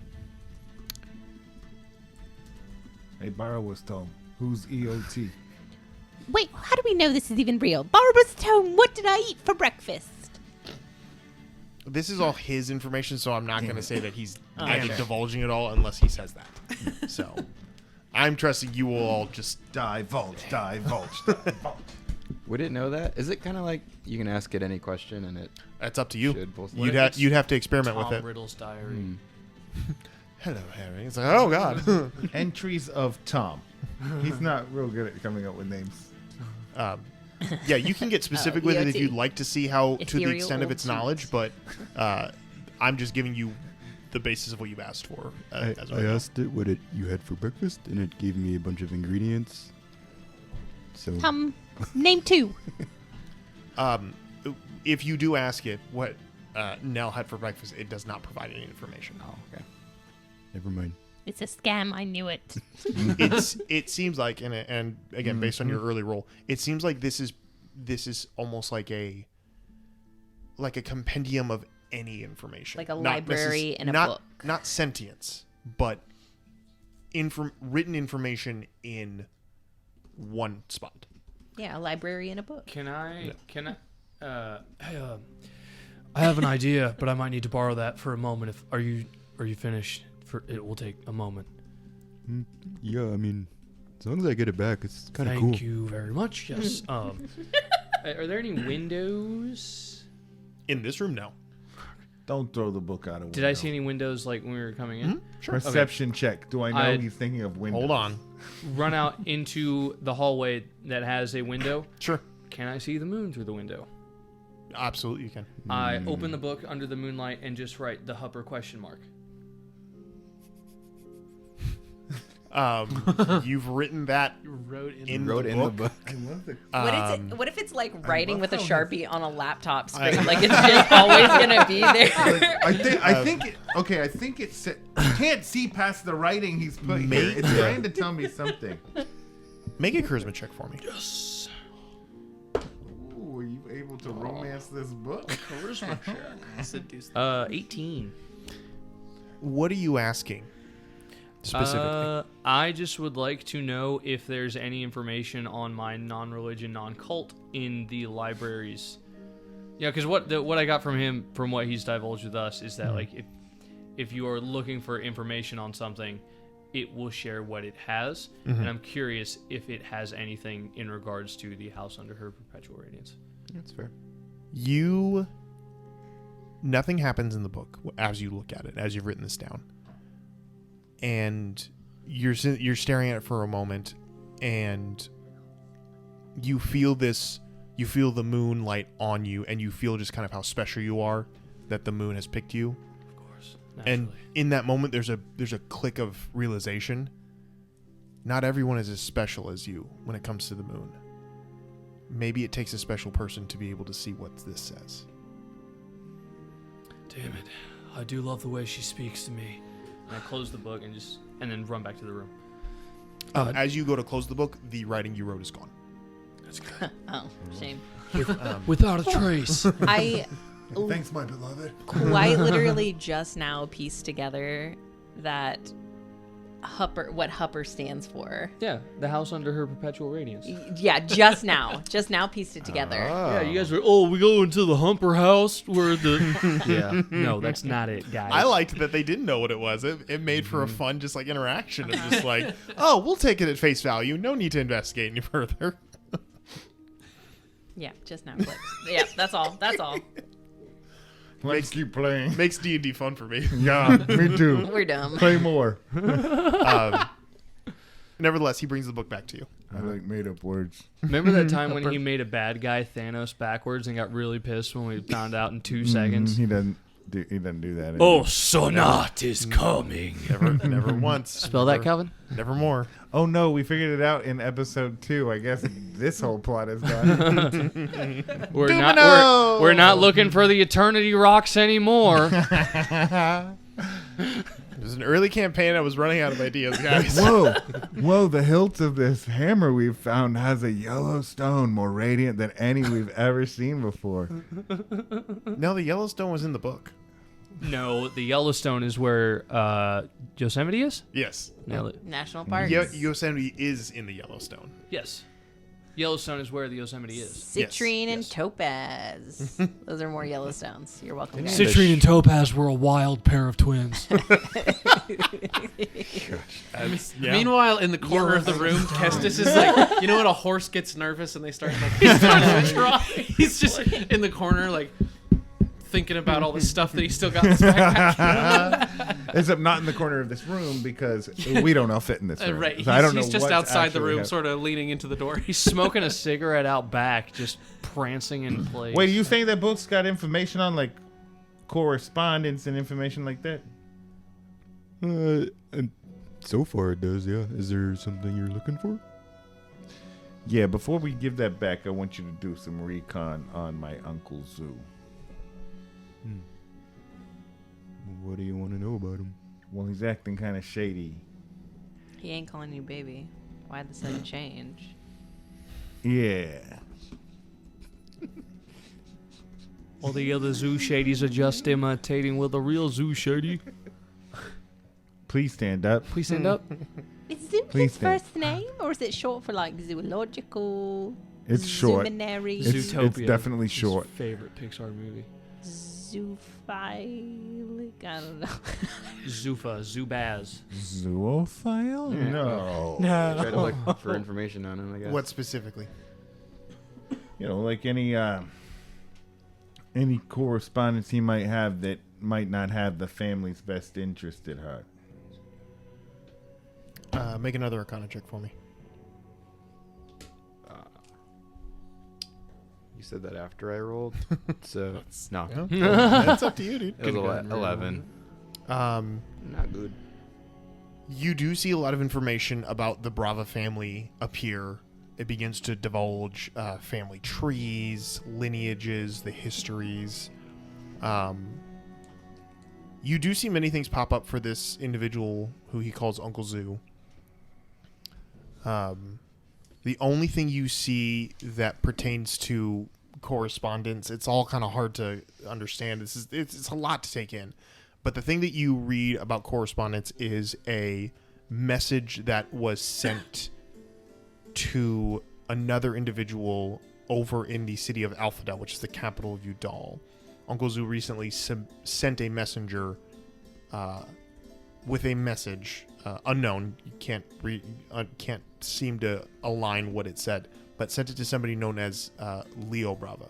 Hey, Borrowers Tome. Who's EOT? Wait, how do we know this is even real? Borrowers Tome, what did I eat for breakfast? This is all his information, so I'm not going to say that he's divulging it all unless he says that. So I'm trusting you will all just divulge. Would it know that? Is it kind of like you can ask it any question and it? That's up to you. Should both You'd have to experiment with it. Tom Riddle's diary. Hello, Harry. It's like, oh god. Entries of Tom. He's not real good at coming up with names. Yeah, you can get specific with it if EOT. you'd like to see how to the Ethereal extent of old its knowledge, but I'm just giving you the basis of what you've asked for. I asked it what you had for breakfast, and it gave me a bunch of ingredients. So Name 2. If you do ask it what Nell had for breakfast, it does not provide any information. Oh, okay. never mind. It's a scam, I knew it. It seems like, and again, based on your early roll, it seems like this is almost like a compendium of any information, Like a library and a book. not sentience, but written information in one spot. Yeah, a library and a book. I have an idea, but I might need to borrow that for a moment. Are you finished? It will take a moment. Yeah, I mean, as long as I get it back, it's kind of cool. Thank you very much. Yes. Are there any windows In this room, no. Don't throw the book out of window. Did I see any windows like when we were coming in? Sure. Perception check. Do I know he's thinking of windows? Hold on. Run out into the hallway that has a window. Sure. Can I see the moon through the window? Absolutely, you can. I open the book under the moonlight and just write the Hupper question mark. You've written that You wrote in Wrote the in the book. book. What if it's like writing love with a how Sharpie on a laptop screen? Like it's just always gonna be there. I think it's. You can't see past the writing he's put here. It's trying to tell me something. Make a charisma check for me. Yes. Ooh, were you able to romance this book? Charisma check. Seduce. 18. What are you asking specifically? I just would like to know if there's any information on my non-religion, non-cult in the libraries. Yeah, because what I got from him, from what he's divulged with us, is that like if you are looking for information on something, it will share what it has, and I'm curious if it has anything in regards to the house under her perpetual radiance. That's fair. Nothing happens in the book as you look at it, as you've written this down. And you're staring at it for a moment, and you feel the moonlight on you, and you feel just kind of how special you are. that the moon has picked you. Of course. And Naturally. in that moment, there's a click of realization. Not everyone is as special as you when it comes to the moon. Maybe it takes a special person to be able to see what this says. Damn it. I do love the way she speaks to me. And I close the book and then run back to the room. As you go to close the book, the writing you wrote is gone. That's good. Oh, shame. Without a trace. I Thanks, my beloved. quite literally just now pieced together that what Hupper stands for. Yeah, the house under her perpetual radiance. Yeah, just now pieced it together. Yeah, you guys were, we go into the Humper house where the... yeah. No, that's not it, guys. I liked that they didn't know what it was. It made for a fun, just like interaction of just like, oh, we'll take it at face value. No need to investigate any further. Yeah, just now clicked. Yeah, that's all. That's all. Let's keep playing. Makes D&D fun for me. Yeah, me too. We're dumb. Play more. Nevertheless, he brings the book back to you. I like made up words. Remember that time when he made a bad guy Thanos backwards and got really pissed when we found out in 2 seconds? He doesn't do that. Oh, Sonat is coming. Never once. Spell that, Calvin? Never more. Oh no, we figured it out in episode 2. I guess this whole plot is done. We're not looking for the Eternity Rocks anymore. It was an early campaign. I was running out of ideas, guys. Whoa, the hilt of this hammer we've found has a yellow stone more radiant than any we've ever seen before. No, the Yellowstone was in the book. No, the Yellowstone is where Yosemite is? Yes. Nailed it. National Park. Yosemite is in the Yellowstone. Yes. Yellowstone is where the Yosemite is. Citrine and Topaz. Those are more Yellowstones. You're welcome. guys. Citrine and Topaz were a wild pair of twins. Meanwhile, in the corner of the room, Kestis is like, you know when a horse gets nervous and they start like, he's just in the corner like thinking about all the stuff that he still got in his backpack. Except not in the corner of this room because we don't all fit in this room. Right. So I don't know He's just what's outside the actually room, happening. sort of leaning into the door. He's smoking a cigarette out back, just prancing in place. Wait, are you saying that book's got information on like correspondence and information like that? And so far it does, yeah. Is there something you're looking for? Yeah, before we give that back, I want you to do some recon on my Uncle Zoo. What do you want to know about him? Well, he's acting kind of shady. He ain't calling you baby. Why the sudden change? Yeah. All the other zoo shadies are just imitating with a real zoo shady. Please stand up. Please stand up. Is Zoo Please his stand. first name, or is it short for like zoological? It's short. Zoominary, It's definitely His short. favorite Pixar movie. zoophilic. I don't know. Zoofa, Zubaz. Zoophile? Yeah. No. I tried to look for information on him, I guess. What specifically? You know, like any correspondence he might have that might not have the family's best interest at heart. Make another Arcana check for me. You said that after I rolled, so no. That's up to you, dude. It was 11. Not good. You do see a lot of information about the Brava family appear. It begins to divulge family trees, lineages, the histories. You do see many things pop up for this individual who he calls Uncle Zoo. The only thing you see that pertains to correspondence, it's all kind of hard to understand. It's a lot to take in. But the thing that you read about correspondence is a message that was sent to another individual over in the city of Alphadel, which is the capital of Udal. Uncle Zoo recently sent a messenger with a message unknown. You can't can't seem to align what it said, but sent it to somebody known as Leo Brava.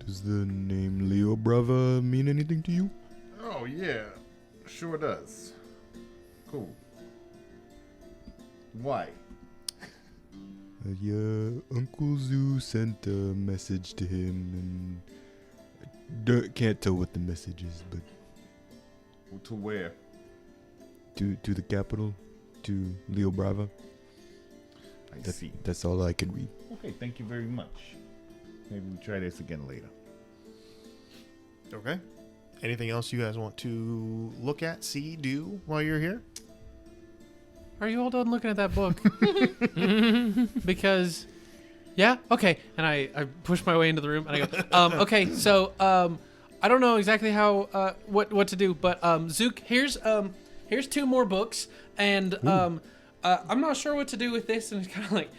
Does the name Leo Brava mean anything to you? Oh, yeah. Sure does. Cool. Why? Yeah, Uncle Zoo sent a message to him, and Can't tell what the message is, but To where? to the capital, to Leo Brava. I see. That's all I can read. Okay, thank you very much. Maybe we'll try this again later. Okay. Anything else you guys want to look at, see, do while you're here? Are you all done looking at that book? Because, yeah, okay. And I push my way into the room and I go, okay, so I don't know exactly how what to do, but Zook, here's 2 more books, and I'm not sure what to do with this, and it's kind of like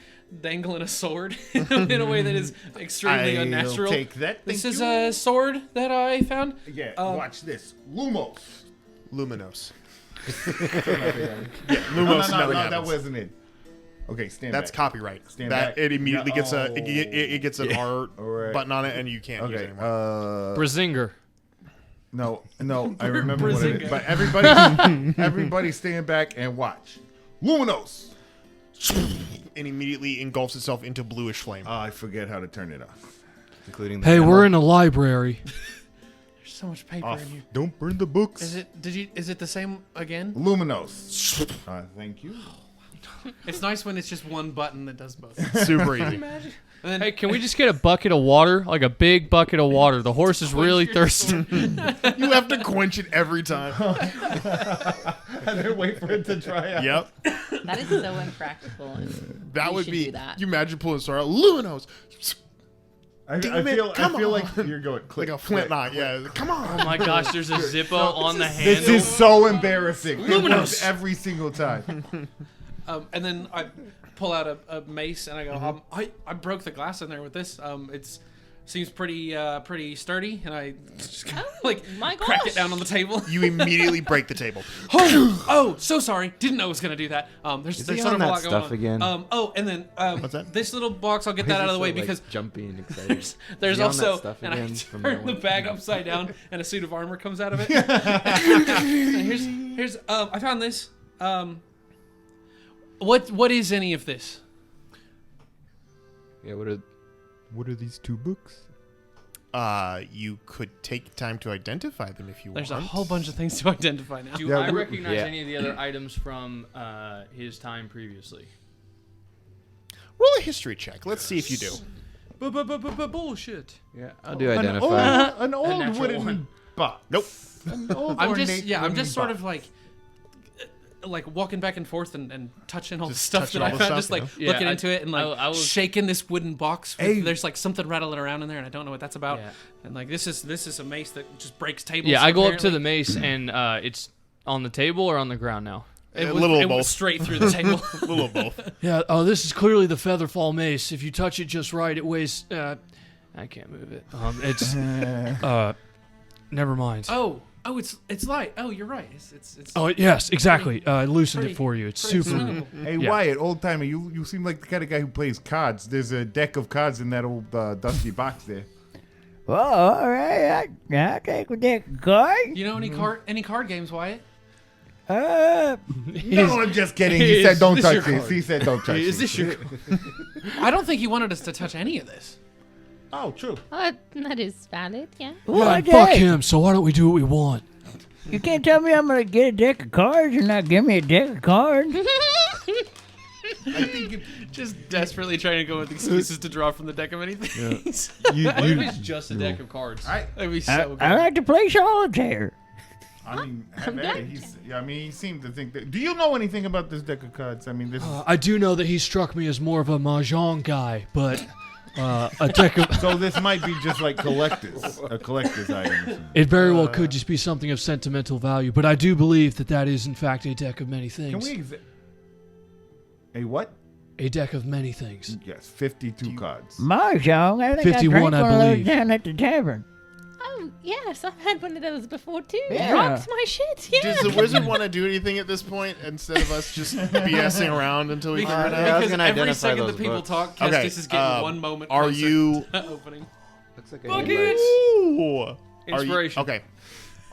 dangling a sword in a way that is extremely unnatural. Take that. This thank is you. a sword that I found. Yeah, watch this. Lumos. Luminos. No, Lumos never that happens. wasn't it. Okay, stand That's back. copyright. Stand that back. it immediately Yeah, gets it gets an art All right. button on it, and you can't use it Okay, anymore. Brazinger. no, I remember what it is. Brazinger. But everybody stand back and watch. Luminos. And immediately engulfs itself into bluish flame. I forget how to turn it off. Including the Hey, memo. we're in a library. There's so much paper Off. in here. Don't burn the books. Is it the same again? Luminos. Thank you. It's nice when it's just one button that does both. Super easy. And then Hey, can we just get a bucket of water? Like a big bucket of water. The horse is really thirsty. You have to quench it every time. And then wait for it to dry out. Yep. That is so impractical. That We would should be. do that. You imagine pulling a sword out. Luminos. I Damn it, feel come like on. you're going Like click, a flint click, knot. click. Yeah. Come on. Oh my gosh, there's a Zippo on the handle. This is so embarrassing. It Luminous. works every single time. and then I pull out a mace and I go, I broke the glass in there with this. It's seems pretty sturdy, and I just kinda, my crack gosh. it down on the table. You immediately break the table. Oh, so sorry. Didn't know it was gonna do that. There's Is there's he sort on of a that lot going stuff on. again? And then What's that? this little box, I'll get Why is that out he of the way so, like, because jumpy and excited. there's Is he on that also stuff and I again from turn the one? bag upside down and a suit of armor comes out of it. And here's I found this. What is any of this? Yeah, What are these 2 books? You could take time to identify them if you There's want. a whole bunch of things to identify now. Do Yeah, I we- recognize yeah. any of the other items from his time previously? Roll a history check. Let's see if you do. Bullshit. Yeah, I'll do identify. An old natural wooden one. box. Nope. An old I'm just ornate I'm wooden just sort box. of like walking back and forth and touching all the Just stuff touching that I all the found, stuff, just like you know? looking Yeah, into it and like I was- shaking this wooden box. With, Hey. There's like something rattling around in there, and I don't know what that's about. Yeah. And like this is a mace that just breaks tables. Yeah, I go up to apparently. the mace and it's on the table or on the ground now. It A was, little it of both. was straight through the table. A little of both. Yeah, this is clearly the Featherfall mace. If you touch it just right, it weighs. I can't move it. It's. Never mind. oh, it's light. Oh, you're right. It's Oh yes, exactly. I loosened pretty- it for you. It's pretty super. swimmable. Hey, Yeah. Wyatt, old timer, you seem like the kind of guy who plays cards. There's a deck of cards in that old dusty box there. Well, all right. I'll take a deck of cards. You know any card games, Wyatt? No, I'm just kidding. He Is said don't this touch your this. card? He said don't touch Is this. this your? I don't think he wanted us to touch any of this. Oh, true. That is valid, yeah. What Fuck day? him. So why don't we do what we want? You can't tell me I'm gonna get a deck of cards and not give me a deck of cards. Just desperately trying to go with excuses to draw from the deck of anything. What if it's just a deck of cards? That'd be I, so good. I like to play solitaire. I mean, he seemed to think that. Do you know anything about this deck of cards? I mean, this. I do know that he struck me as more of a mahjong guy, but a deck of. So this might be just like a collector's item. It very well could just be something of sentimental value, but I do believe that is in fact a deck of many Can things. we? A what? A deck of many things. Yes, 52 cards. Mahjong, I think 51, I drank I one of those believe. down at the tavern. Oh, yes, I've had one of those before too. Yeah. Dropped my shit, yeah. Does the wizard want to do anything at this point instead of us just BSing around until we figure it Yeah, I out? was Because gonna every identify second those that people books. talk, Okay, Kestis is getting one moment. are closer you- to opening? Looks like a Buckets! handwriting. Ooh. Are you- Inspiration. okay.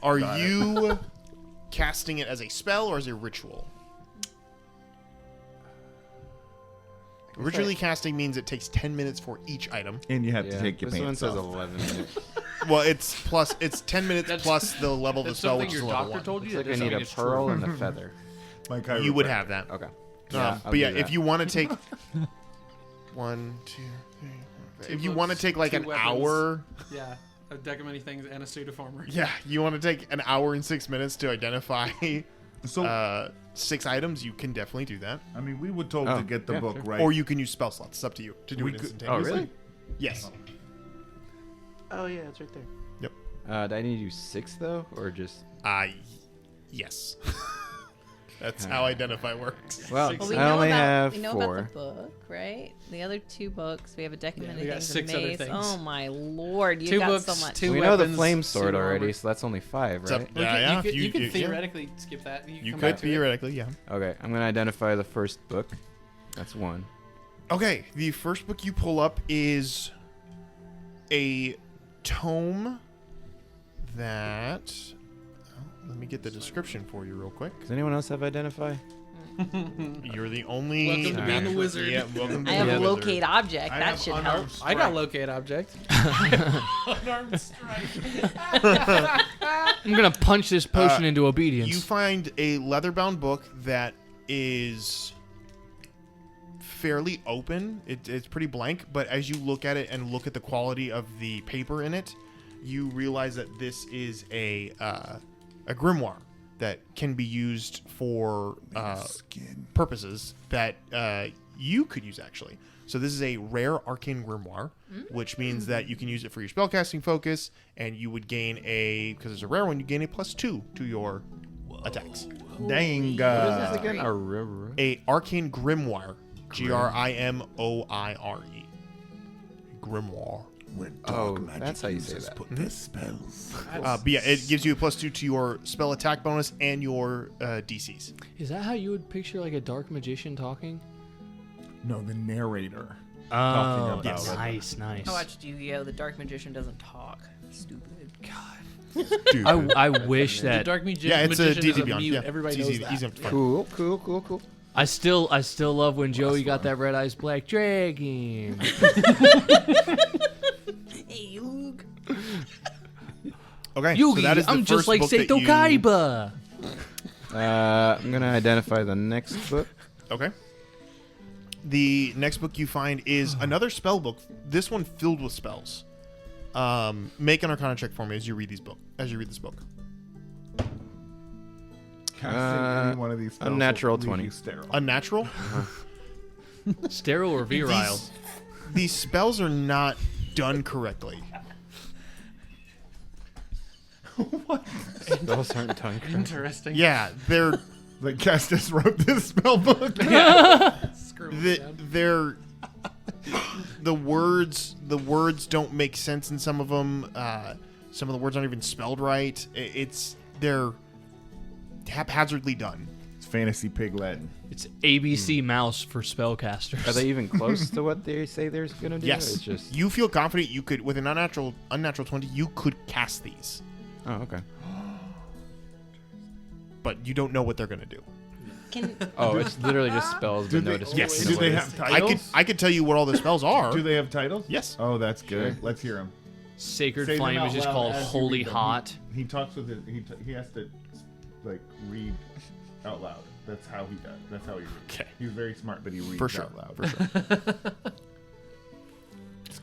Are you casting it as a spell or as a ritual? Ritually casting means it takes 10 minutes for each item. And you have to Yeah, take your this one pants says off. 11 minutes. Well, it's 10 minutes That's- plus the level of the That's spell, something which is your level doctor 1. told you. It's like That I doesn't need mean a it's pearl true. and a feather. My You would chiropractor. have that. Okay. But do yeah, that. if you want to take 1, 2, 3, 4, 5. If you want to take like 2 an weapons. hour, Yeah, a deck of many things and a suit of armor. yeah, you want to take an hour and 6 minutes to identify So 6 items, you can definitely do that. I mean, we were told Oh, to get the yeah, book sure. right. Or you can use spell slots. It's up to you to do We it could- instantaneously. Oh, really? Yes. Oh yeah, it's right there. Yep. Do I need to do 6 though, or just? Yes. That's how identify works. Well, Well, we I know only about have we know 4. about the book, right? The other 2 books, we have a deck of Yeah, many we got things 6 and other maze. things. Oh my lord, you 2 got books, so much. 2 we know the weapons, flame suit sword of already, armor. so that's only 5, It's up- right? Well, Yeah, you could, you- you could yeah. theoretically skip that. You, You come could back to it. theoretically, yeah. Okay, I'm gonna identify the first book. That's 1. Okay, the first book you pull up is a tome that. Let me get the description for you real quick. Does anyone else have identify? You're the only. Welcome to being the wizard. Yeah, welcome to I have being a the locate wizard. object. I That have should help. unarmed I got strike. locate object. Unarmed strike. I'm gonna punch this potion into obedience. You find a leather-bound book that is fairly open. It's pretty blank, but as you look at it and look at the quality of the paper in it, you realize that this is a grimoire that can be used for purposes that you could use, actually. So this is a rare arcane grimoire, which means that you can use it for your spellcasting focus, and you would gain because it's a rare one, you gain a +2 to your attacks. Dang. What is this again? A river. A arcane grimoire, Grimoire, grimoire. Oh, that's how you say that. Put their spells. But yeah, it gives you a +2 to your spell attack bonus and your DCs. Is that how you would picture like a dark magician talking? No, the narrator. Oh, Talking about yes. it. nice, nice. I watched Yu-Gi-Oh! The Dark Magician doesn't talk. Stupid. Dude. I wish The that dark Yeah, it's a magician is D&D a Beyond. mute. Yeah, Everybody it's knows easy, that. easy enough to find. Cool. I still love when Joey got that red eyes black dragon. Hey, Luke. Okay, so Yugi, that is the I'm first just like book that Seito you- Kaiba. I'm gonna identify the next book. Okay. The next book you find is another spell book. This one filled with spells. Make an Arcana check for me as you read this book. Casting any one of these spells unnatural will leave 20. you sterile. Unnatural. Sterile or virile? These spells are not done correctly. Those aren't done correctly. Interesting. Yeah, they're Like Castus wrote this spell book. Screw the, them. they're the words don't make sense in some of them. Some of the words aren't even spelled right. They're haphazardly done. It's fantasy pig Latin. It's ABC mouse for spellcasters. Are they even close to what they say they're gonna do? Yes, It's just. you feel confident you could with an unnatural 20. You could cast these, Oh, okay. but you don't know what they're gonna do. Can Oh, it's literally just spells. Do But they, notice. Yes. do they have titles? I could tell you what all the spells are. Do they have titles? Yes. Oh, that's good. Let's hear them. Sacred Say them Flame out is just loud called as you Holy read them. Hot. He talks with it. He has to like read out loud. That's how he does. That's how he reads. Okay. He's very smart, but he reads For sure. out loud. For sure.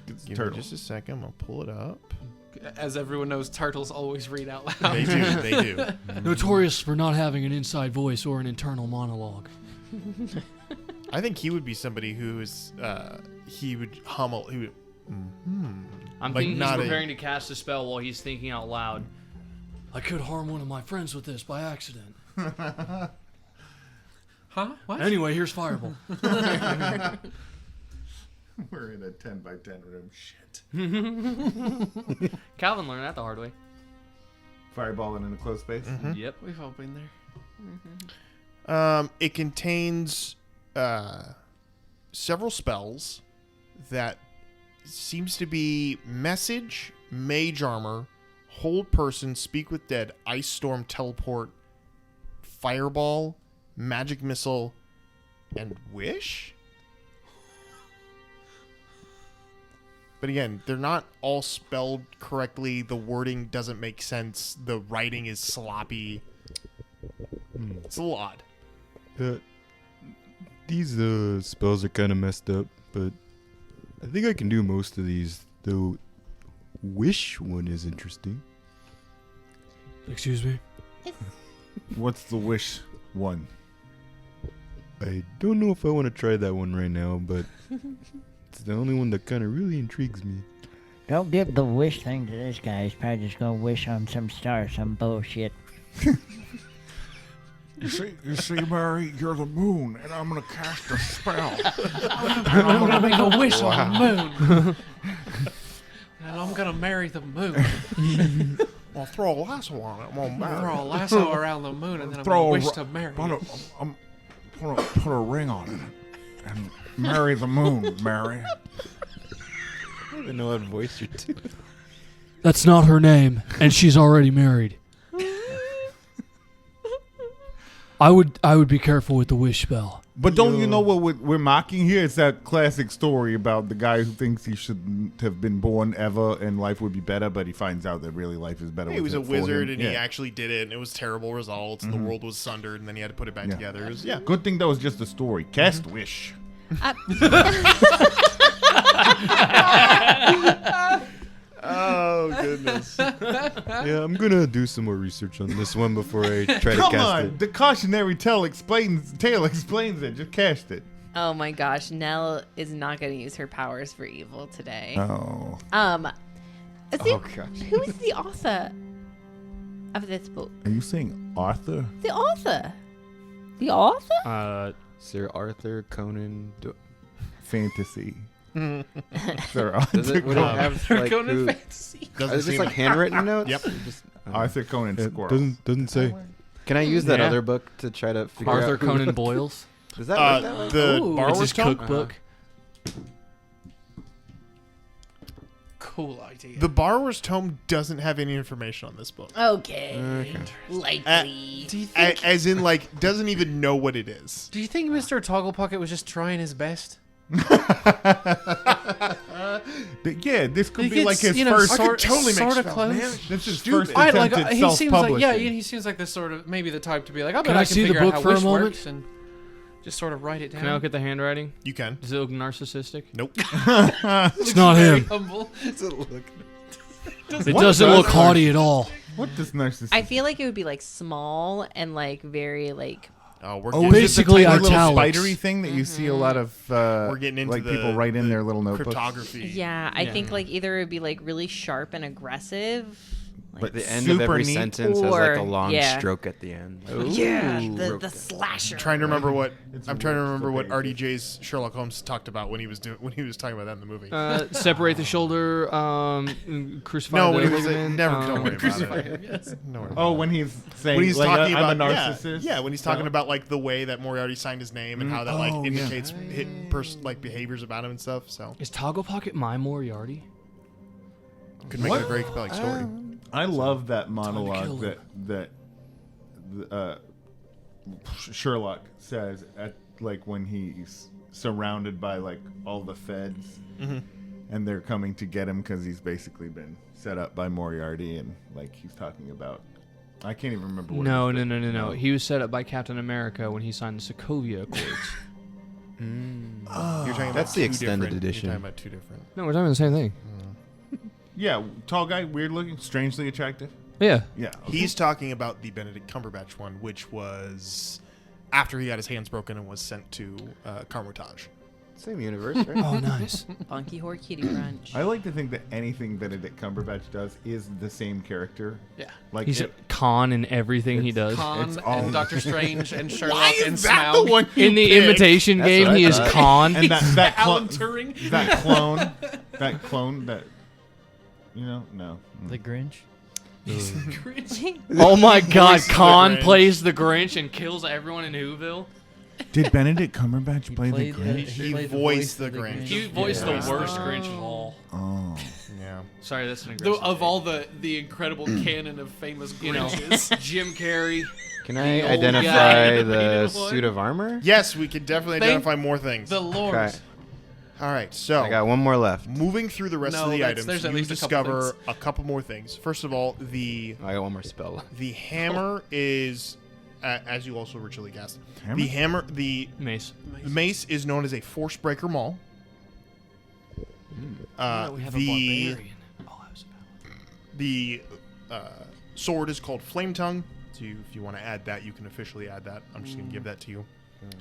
Give me turtle. just a second. I'll pull it up. As everyone knows, turtles always read out loud. They do. They do. Notorious for not having an inside voice or an internal monologue. I think he would be somebody who is. He would hummel. He would. I'm Like thinking he's not a- preparing to cast a spell while he's thinking out loud. I could harm one of my friends with this by accident. Huh? What? Anyway, here's Fireball. We're in a 10 by 10 room. Shit. Calvin learned that the hard way. Fireballing in a closed space. Yep. We've all been there. It contains several spells that seems to be message, mage armor, hold person, speak with dead, ice storm, teleport, fireball, magic missile, and wish. But again, they're not all spelled correctly. The wording doesn't make sense. The writing is sloppy. It's a little odd. These spells are kind of messed up, but I think I can do most of these. Though, wish one is interesting. Excuse me? What's the wish one? I don't know if I want to try that one right now, but it's the only one that kind of really intrigues me. Don't give the wish thing to this guy. He's probably just gonna wish on some star, some bullshit. You see, Mary, you're the moon, and I'm gonna cast a spell. I'm gonna make a wish on the moon. And I'm gonna marry the moon. I'll throw a lasso on it. Won't matter. Throw a lasso around the moon, and then I'm Throw gonna a wish ro- to marry Put you. put a ring on it, and marry the moon, Mary. I don't even know what voice you're doing. That's not her name, and she's already married. I would be careful with the wish spell. But don't you know what we're mocking here? It's that classic story about the guy who thinks he shouldn't have been born ever and life would be better, but he finds out that really life is better. He was a for wizard, him. and Yeah. he actually did it, and it was terrible results. And the world was sundered, and then he had to put it back together. It was, Good thing that was just a story. Cast wish. Oh goodness! Yeah, I'm gonna do some more research on this one before I try to Come cast on, it. the cautionary tale explains it. Just cast it. Oh my gosh, Nell is not going to use her powers for evil today. Oh, Who is the author of this book? are you saying Arthur? The author? The author? Sir Arthur Conan. Fantasy. Sir Does Arthur it, would it Conan. have like Conan who? Fantasy. Doesn't Is this seem like handwritten notes? Yep. Just, Arthur Conan It Squirrel. doesn't say. Can I use that Yeah. other book to try to figure Arthur out who- Conan Boyles. Does that work that way? the Ooh. It's Borrowers his Tome. cookbook. Cool idea. The Borrower's Tome doesn't have any information on this book. Okay. Likely. Do you think? As in, like, doesn't even know what it is. Do you think Mr. Togglepocket was just trying his best? Yeah, this could He be like gets, his first. totally make sort of spells, close. man. This is his Stupid. first I attempt like. at He seems like self-publishing. he seems like the sort of maybe the type to be like, I bet Can I I can see the figure out book how for a wish moment? works and just sort of write it down. Can I look at the handwriting? You can. Does it look narcissistic? Nope. It's not him. Humble. It What doesn't does look haughty at all. What does narcissism? I feel like it would be like small and like very like Oh, we're Oh, getting, basically is it the tiny little italics. spidery thing that you see a lot of. we're getting into like the, people write in the their little notebooks. cryptography. yeah. I think like either it would be like really sharp and aggressive. Like, But the end of Super every neat. sentence has like a Or- long yeah. stroke at the end. yeah, Ooh. the slasher. I'm trying to remember what It's I'm trying to works remember for what pages. RDJ's Sherlock Holmes talked about when he was talking about that in the movie. Separate the shoulder. Crucify no, the when he was ligament. never. Don't worry about it. Don't worry about Oh, it. when he's saying When he's like, talking I'm about a narcissist. yeah, when he's talking about like the way that Moriarty signed his name and how that like Oh, yeah. indicates like behaviors about him and stuff. So Is Togglepocket my Moriarty? could make it a very compelling story. I love that kill monologue him. that Sherlock says at like when he's surrounded by like all the feds and they're coming to get him because he's basically been set up by Moriarty and like he's talking about. I can't even remember. What No. it is, He was set up by Captain America when he signed the Sokovia Accords. You're talking That's about the two extended different- edition. You're talking about two different. No, we're talking the same thing. Yeah, tall guy, weird looking, strangely attractive. Yeah. Yeah, He's talking about the Benedict Cumberbatch one, which was after he got his hands broken and was sent to Carmutage. Same universe, right? Oh, nice. Funky Whore Kitty Brunch. I like to think that anything Benedict Cumberbatch does is the same character. Yeah. Like He's a con in everything he does. Khan It's all- and Doctor Strange and Sherlock Why and is that Smaug. the one you In the picked? Imitation That's Game, what I he is thought. con. and that Alan clone, Turing. that clone, that you know, no. The Grinch. Oh my God, voices the Khan Grinch. plays the Grinch and kills everyone in Whoville. Did Benedict Cumberbatch play the played Grinch? He played voiced voice the of Grinch. He voiced the Yeah. worst Grinch of all. Oh, Yeah. Sorry, that's an aggressive. Of all the incredible canon of famous you know, Grinches. Jim Carrey. Can I old identify guy. the Painted one. suit of armor? Yes, we could definitely Thank identify more things. The Lord. Okay. All right, so I got one more left. moving through the rest No, of the that's- items, there's at you least a couple discover things. a couple more things. First of all, the I got one more spell. hammer is, as you also originally guessed, Hammer? the Mace. mace is known as a force breaker maul. We have a The barbarian. Oh, I was about. the sword is called Flame Tongue. So if you want to add that, you can officially add that. I'm just going to give that to you.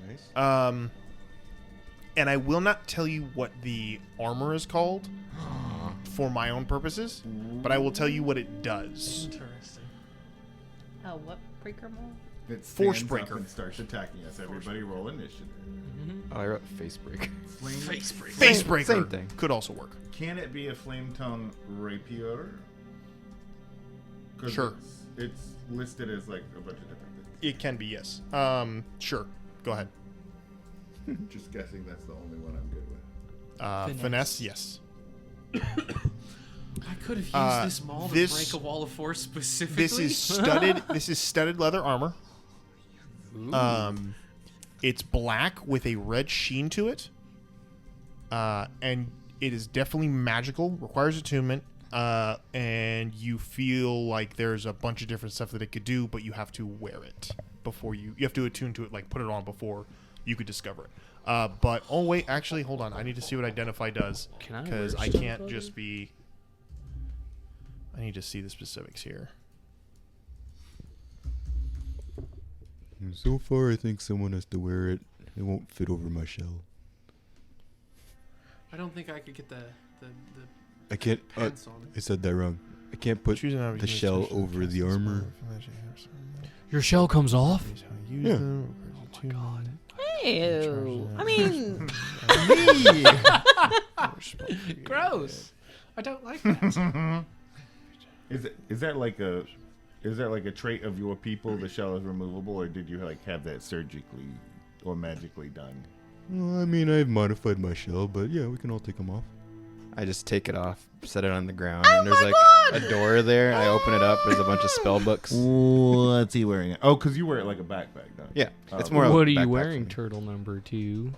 Nice. And I will not tell you what the armor is called for my own purposes, but I will tell you what it does. Interesting. Oh, what breaker mold? It Force stands up breaker. and starts attacking us. Everybody roll initiative. Oh, I wrote face break. Face breaker Same thing. could also work. Can it be a flame tongue rapier? 'Cause Sure. It's listed as like a bunch of different It can be, yes. Sure. Go ahead. things. Just guessing that's the only one I'm good with. Finesse, yes. I could have used this maul to this- break a wall of force specifically. This is studded. This is studded leather armor. It's black with a red sheen to it, and it is definitely magical. Requires attunement, and you feel like there's a bunch of different stuff that it could do, but you have to wear it before you have to attune to it. Like put it on before you could discover it. But oh wait, actually, hold on. I need to see what identify does Can I because wear I stuff can't like just be. I need to see the specifics here. So far, I think someone has to wear it. It won't fit over my shell. I don't think I could get the I can't. pants on. I said that wrong. I can't put Choose an item the you can shell use to over cast the this armor. spell. Your shell comes off? Yeah. Oh my god. Ew. I mean, Gross. I don't like that. Is that like a trait of your people? The shell is removable, or did you like have that surgically or magically done? Well, I mean, I've modified my shell, but yeah, we can all take them off. I just take it off, set it on the ground, and there's like a door there. I open it up. There's a bunch of spell books. What's he wearing? Oh, because you wear it like a backpack, don't you? Yeah, Oh, it's more. of a What are you backpack wearing, for me. turtle number 2?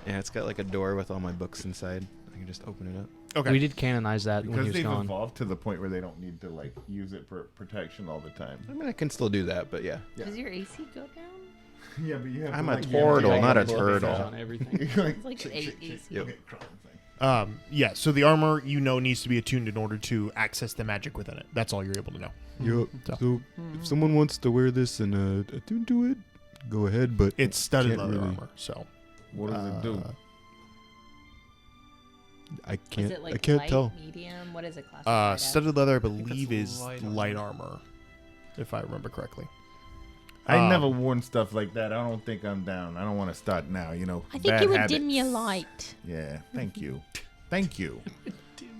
Yeah, it's got like a door with all my books inside. I can just open it up. Okay. We did canonize that when Because he was they've gone. evolved to the point where they don't need to like use it for protection all the time. I mean, I can still do that, but yeah. does your AC go down? Yeah, but you have. I'm to, a like, turtle, yeah, not a yeah, turtle. On everything. It's like 8 AC. Yep. Yeah, so the armor, needs to be attuned in order to access the magic within it. That's all you're able to know. Yup. So- So if someone wants to wear this and attune to it, go ahead. But It's studded can't leather really- armor, so. What does it do? I Is can't. it like I can't light, tell. medium? What is it classified as? Studded leather, I think believe, that's is light light armor, if I remember correctly. I never worn stuff like that. I don't think I'm down. I don't want to start now. You know. I think bad you would habits. dim your light. Yeah. Thank you. Thank you.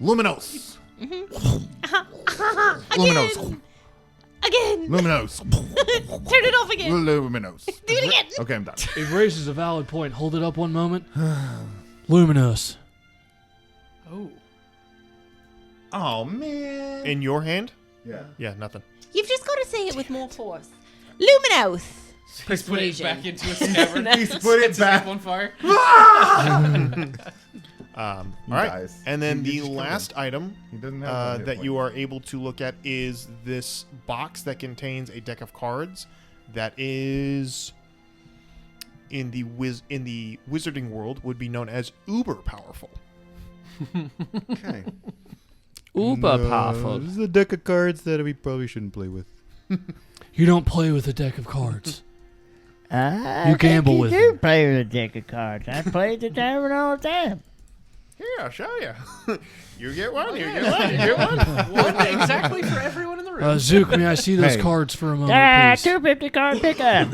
Luminos. Luminos. Again! Luminos. Turn it off again! Luminos. Do it again! Okay, I'm done. It raises a valid point. Hold it up one moment. Luminous. Oh. Oh man. In your hand? Yeah. Yeah, nothing. You've just got to say it with more force. Luminos! He's put it Persuasion. back into a scabbard. He's put it Sets back. up on fire. All He right. dies. And then He the gets killed. last item He doesn't have one hit that you point. are able to look at is this box that contains a deck of cards that is in the wizarding world would be known as uber powerful. Okay. Uber No, powerful. This is a deck of cards that we probably shouldn't play with. You don't play with a deck of cards. I You think gamble you with do them. play with a deck of cards. I play the tavern all the time. Here, I'll show you. You get one. You get one. You get one. One exactly for everyone in the room. Zook, may I see those Hey. cards for a moment, Ah, please? 250 card pickup.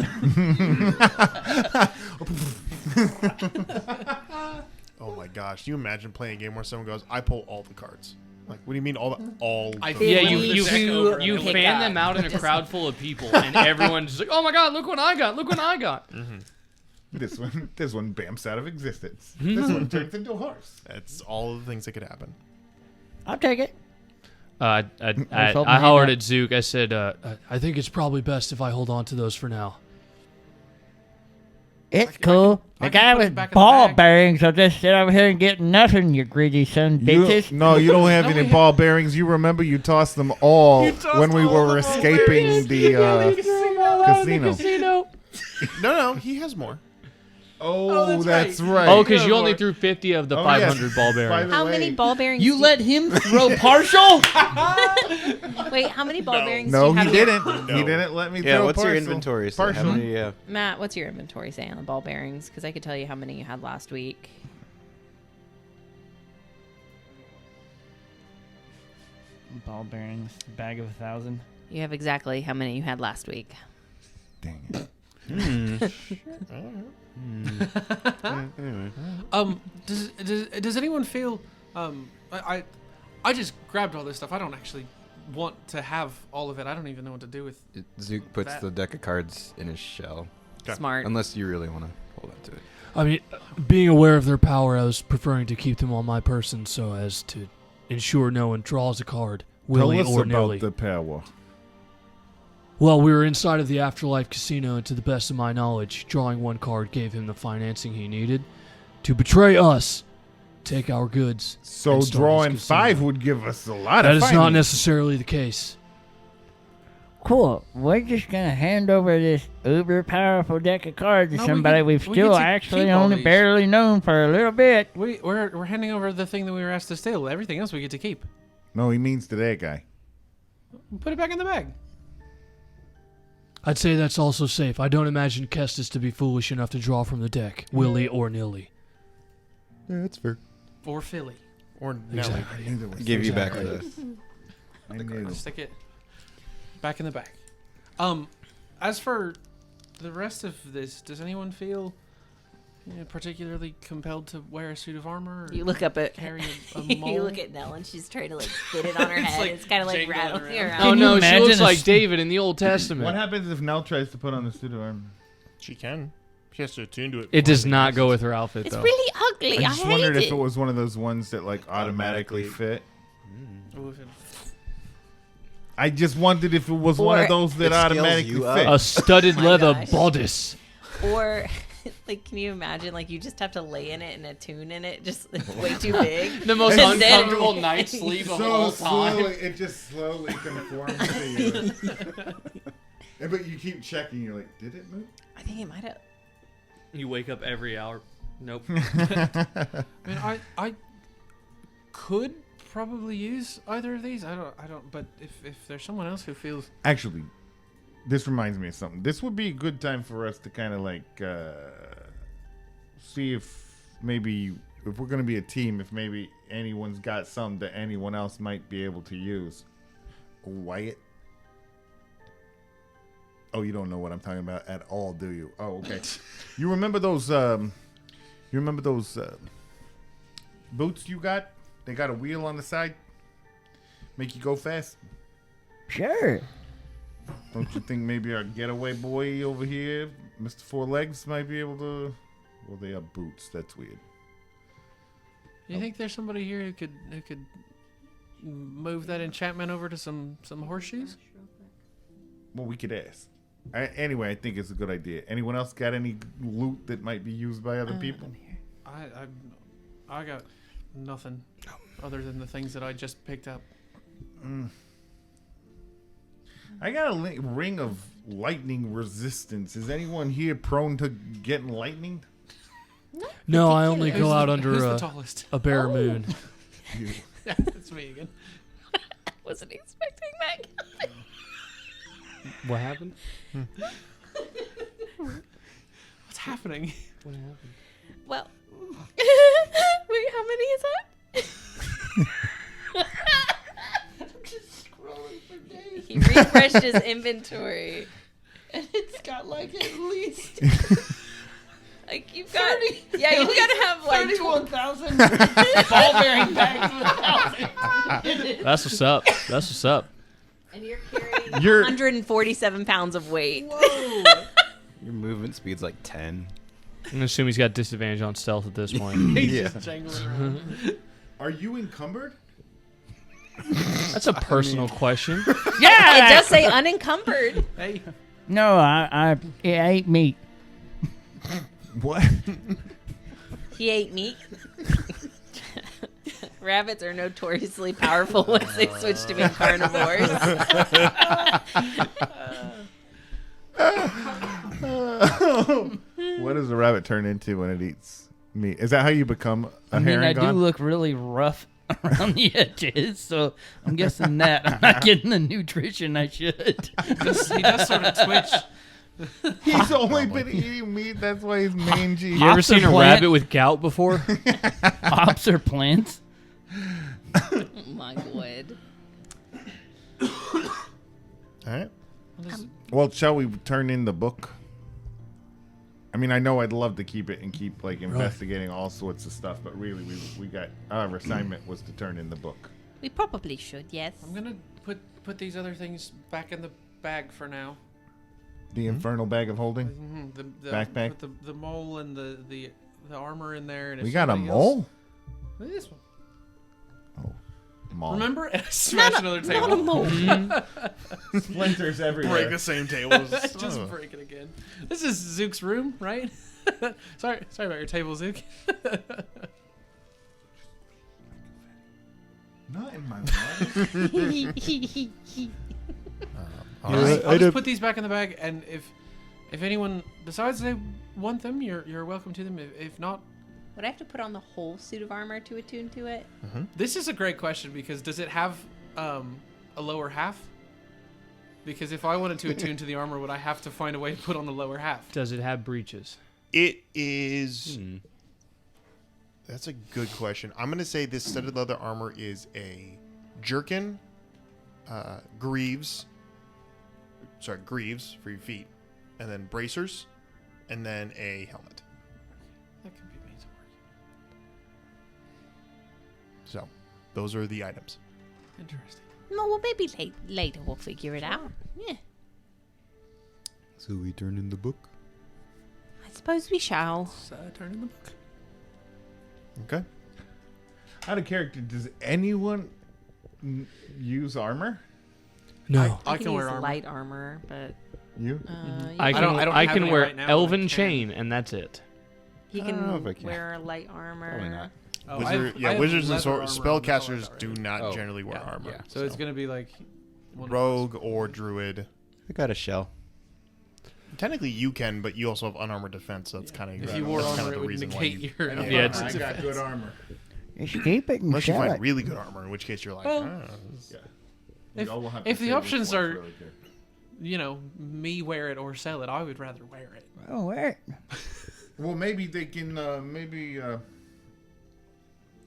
Oh my gosh! Can you imagine playing a game where someone goes, "I pull all the cards." Like, what do you mean all the all? I the feel Yeah, Flip you the you deck over you and pick fan up. them out in a crowd full of people, and everyone's just like, "Oh my god, look what I got! Look what I got!" This one bamps out of existence. This one turns into a horse. That's all of the things that could happen. I'll take it. I holding my hollered hand at Zook. I said, "I think it's probably best if I hold on to those for now." It's cool. I The can guy put it with back in the ball bag. bearings will just sit over here and get nothing, you greedy son of bitches. No, you don't have No, any we ball bearings. You remember you tossed them all when we were escaping the casino. No, he has more. Oh, that's right. Oh, because you only threw 50 of the 500 ball By bearings. the How way, many ball bearings? You do let him throw partial? Wait, how many ball bearings? No, do you he have didn't. He didn't let me Yeah, throw what's your partial. inventory? So how Partial. many, Matt, what's your inventory say on the ball bearings? Because I could tell you how many you had last week. Ball bearings, bag of 1,000. You have exactly how many you had last week. Dang it. Does anyone feel I just grabbed all this stuff. I don't actually want to have all of it. I don't even know what to do with Zook puts that. the deck of cards in his shell. Smart. Unless you really want to hold on to it. I mean, being aware of their power, I was preferring to keep them on my person so as to ensure no one draws a card, willy Tell us or about nilly. the power. Well, we were inside of the Afterlife Casino, and to the best of my knowledge, drawing one card gave him the financing he needed to betray us, take our goods. So and start his drawing casino. 5 would give us a lot That of is not finance. necessarily the case. Cool. We're just gonna hand over this uber powerful deck of cards to No, we somebody get- we've we still get to actually keep all only these. barely known for a little bit. We're handing over the thing that we were asked to steal. Everything else we get to keep. No, he means to that guy. Put it back in the bag. I'd say that's also safe. I don't imagine Kestis to be foolish enough to draw from the deck, willy or nilly. Yeah, that's fair. Or Philly. Or Nelly. Give you back the. I knew. Stick it back in the bag. As for the rest of this, does anyone feel particularly compelled to wear a suit of armor? Or You look up at carry a you maul? look at Nell and she's trying to like fit it on her head. like It's kind of like jangling rattling around. around. Oh Can you no, she imagine looks a like s- David in the Old Testament. What happens if Nell tries to put on the suit of armor? She can. She has to attune to it. It before does she not uses go it. with her outfit It's though. really ugly. I I just hate wondered it. if it was one of those ones that like automatically fit. Ooh, if it- I just wondered if it was one Or- of those that It scales automatically you up. fit. A studded my leather gosh. bodice. Or like, can you imagine like you just have to lay in it and attune in it? Just it's way too big. The most And then- uncomfortable night sleep of all time. it just slowly conforms to you. But you keep checking. You're like, did it move? I think it might have. You wake up every hour. Nope. I mean, I could probably use either of these. I don't. But if there's someone else who feels Actually, this reminds me of something. This would be a good time for us to kind of like see if maybe if we're going to be a team, if maybe anyone's got something that anyone else might be able to use. Wyatt? Oh, you don't know what I'm talking about at all, do you? Oh, okay. You remember those? Boots you got? They got a wheel on the side. Make you go fast. Sure. Don't you think maybe our getaway boy over here, Mr. Four Legs, might be able to? Well, they have boots. That's weird. you think there's somebody here who could move that enchantment over to some horseshoes? Well, we could ask. Anyway, I think it's a good idea. Anyone else got any loot that might be used by other people? I got nothing other than the things that I just picked up. I got a ring of lightning resistance. Is anyone here prone to getting lightning? No, I only Who's go out the- under who's the tallest? a bare moon. That's me again. Wasn't expecting that. What happened? What's happening? Well, wait, how many is that? He refreshed his inventory. And it's got like at least Like you've got, yeah, you gotta have like 31,000 ball bearing bags with 1,000. That's what's up. That's what's up. and you're carrying You're- 147 pounds of weight. Your movement speed's like 10. I'm gonna assume he's got disadvantage on stealth at this point. He's Yeah. just jangling around. Are you encumbered? That's a personal question. It does say unencumbered. Hey, No, it ain't meat. What? He ate meat. Rabbits are notoriously powerful once they switch to being carnivores. What does a rabbit turn into when it eats meat? Is that how you become a I mean, I herringon? do look really rough around the edges, so I'm guessing that I'm not getting the nutrition I should. He does sort of twitch. He's only been eating meat. That's why he's mangy. You ever Hops seen are a plant- rabbit with gout before? Hops or plants? Oh my god. All right. Well, shall we turn in the book? I mean, I know I'd love to keep it and keep like investigating all sorts of stuff, but really, we got our assignment was to turn in the book. We probably should, yes. I'm gonna put these other things back in the bag for now. The infernal bag of holding. The Backpack? Put the mole and the armor in there. And if We got a somebody mole. else- Look at this one. Mole. Remember? And I smashed another table. Not a mole. Splinters everywhere. Break the same tables. Just break it again. This is Zook's room, right? sorry about your table, Zook. Not in my mind. I'll just put these back in the bag, and if anyone decides they want them, you're welcome to them. If not, Would I have to put on the whole suit of armor to attune to it? this is a great question because does it have a lower half? Because if I wanted to attune to the armor, would I have to find a way to put on the lower half? Does it have breeches? It is. That's a good question. I'm going to say this studded leather armor is a jerkin, greaves for your feet, and then bracers, and then a helmet. That could be made to work. So, those are the items. Interesting. No, well, maybe later we'll figure it out. Yeah, So we turn in the book. I suppose we shall. Let's turn in the book. Okay. Out of character, does anyone use armor? No. I can use wear armor. light armor, but You? I can, don't I have can any wear right now, but I elven can. chain, and that's it. he I don't know can if I can. wear light armor. Probably not. Oh, Wizards and leather armor, spellcasters no do leather not Oh, generally wear yeah, armor. yeah. So it's gonna be like one of Rogue or druid. I got a shell. Technically, you can, but you also have unarmored defense, so it's kind of those. If you wore that's armor, kind it of the would reason why negate you, your. I Yeah, it's- got good armor. Just keep it and unless you sell find it. really good armor, in which case you're like, Well, Yeah. If- Y'all will have to if the say which options one's are- really good. You know, me wear it or sell it. I would rather wear it. Oh, wait. Well, maybe they can.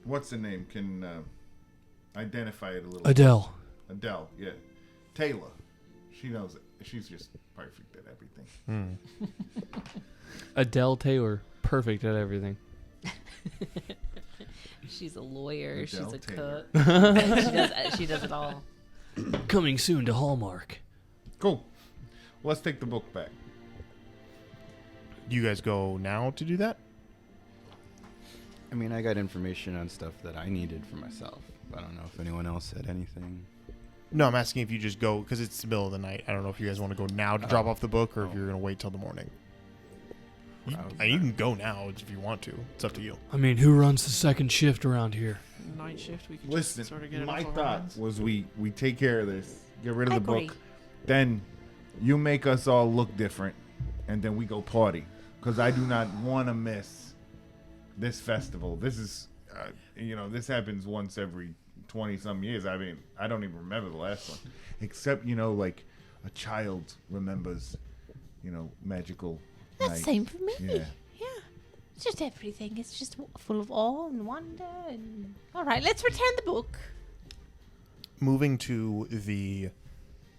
What's the name? Can identify it a little. Adele. Adele, yeah. Taylor. She knows it. She's just perfect at everything. Adele Taylor. Perfect at everything. She's a lawyer. She's Adele a Taylor. cook. she does it all. Coming soon to Hallmark. Cool. Let's take the book back. Do you guys go now to do that? I mean, I got information on stuff that I needed for myself. I don't know if anyone else had anything. No, I'm asking if you just go because it's the middle of the night. I don't know if you guys want to go now to drop off the book or if you're going to wait till the morning. You can go now if you want to. It's up to you. I mean, who runs the second shift around here? Night shift. We can Listen, just sort of get it my off our thought hands. was we take care of this, get rid of I the agree. book, then you make us all look different, and then we go party. Because I do not want to miss this festival. This is, this happens once every 20-some years. I mean, I don't even remember the last one. Except, like a child remembers, magical That's night. the same for me. Yeah. It's just everything. It's just full of awe and wonder. And all right, let's return the book. Moving to the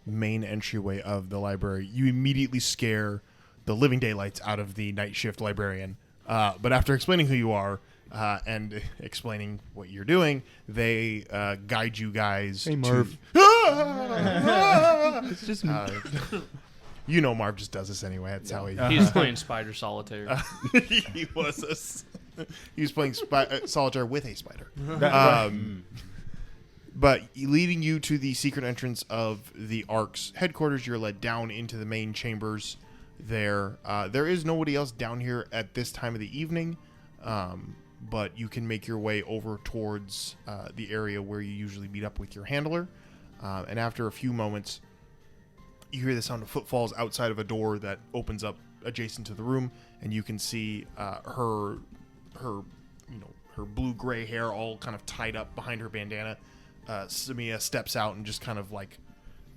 main entryway of the library, you immediately scare the living daylights out of the night shift librarian. But after explaining who you are and explaining what you're doing, they guide you guys Hey, Marv. It's just me. Marv just does this anyway. That's how he. He's playing Spider Solitaire. he was playing solitaire with a spider. But leading you to the secret entrance of the A.R.C's headquarters, you're led down into the main chambers. there. There is nobody else down here at this time of the evening, but you can make your way over towards the area where you usually meet up with your handler. And after a few moments, you hear the sound of footfalls outside of a door that opens up adjacent to the room, and you can see her blue-gray hair all kind of tied up behind her bandana. Samia steps out and just kind of like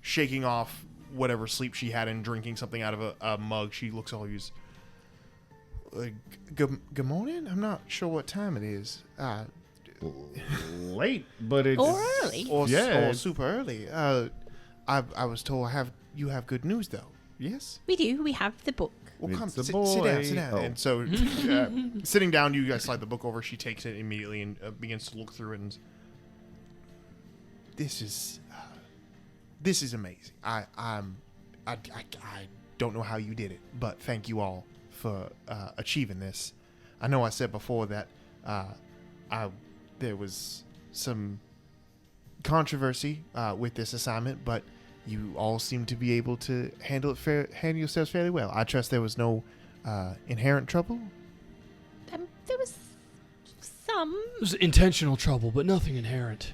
shaking off whatever sleep she had and drinking something out of a mug. She looks all used. Good morning? I'm not sure what time it is. Late, but it's Or early. Or Yeah. super early. I was told you have good news though. Yes? We do. We have the book. Well, It's come, a sit boy. down. Oh. And so, sitting down, you guys slide the book over. She takes it immediately and begins to look through it. And this is amazing. I don't know how you did it, but thank you all for achieving this. I know I said before that there was some controversy with this assignment, but you all seem to be able to handle yourselves fairly well. I trust there was no inherent trouble. There was some. It was intentional trouble, but nothing inherent.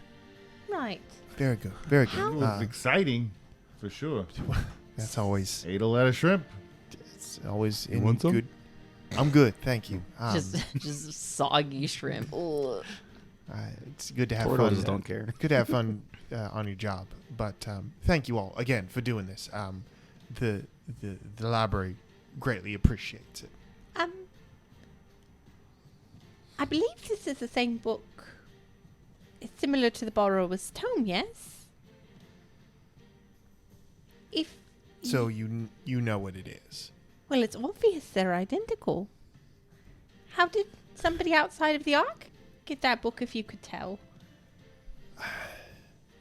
Right. Very good. Very good. It was exciting, for sure. That's always Ate a lot of shrimp. it's always You in want some? good. I'm good, thank you. Just soggy shrimp. Ugh. It's good to have Tortoises fun. don't care. Good to have fun on your job, but thank you all again for doing this. The library greatly appreciates it. I believe this is the same book. It's similar to the Borrower's Tome, yes? If So you know what it is. well, it's obvious they're identical. How did somebody outside of the Ark get that book? If you could tell.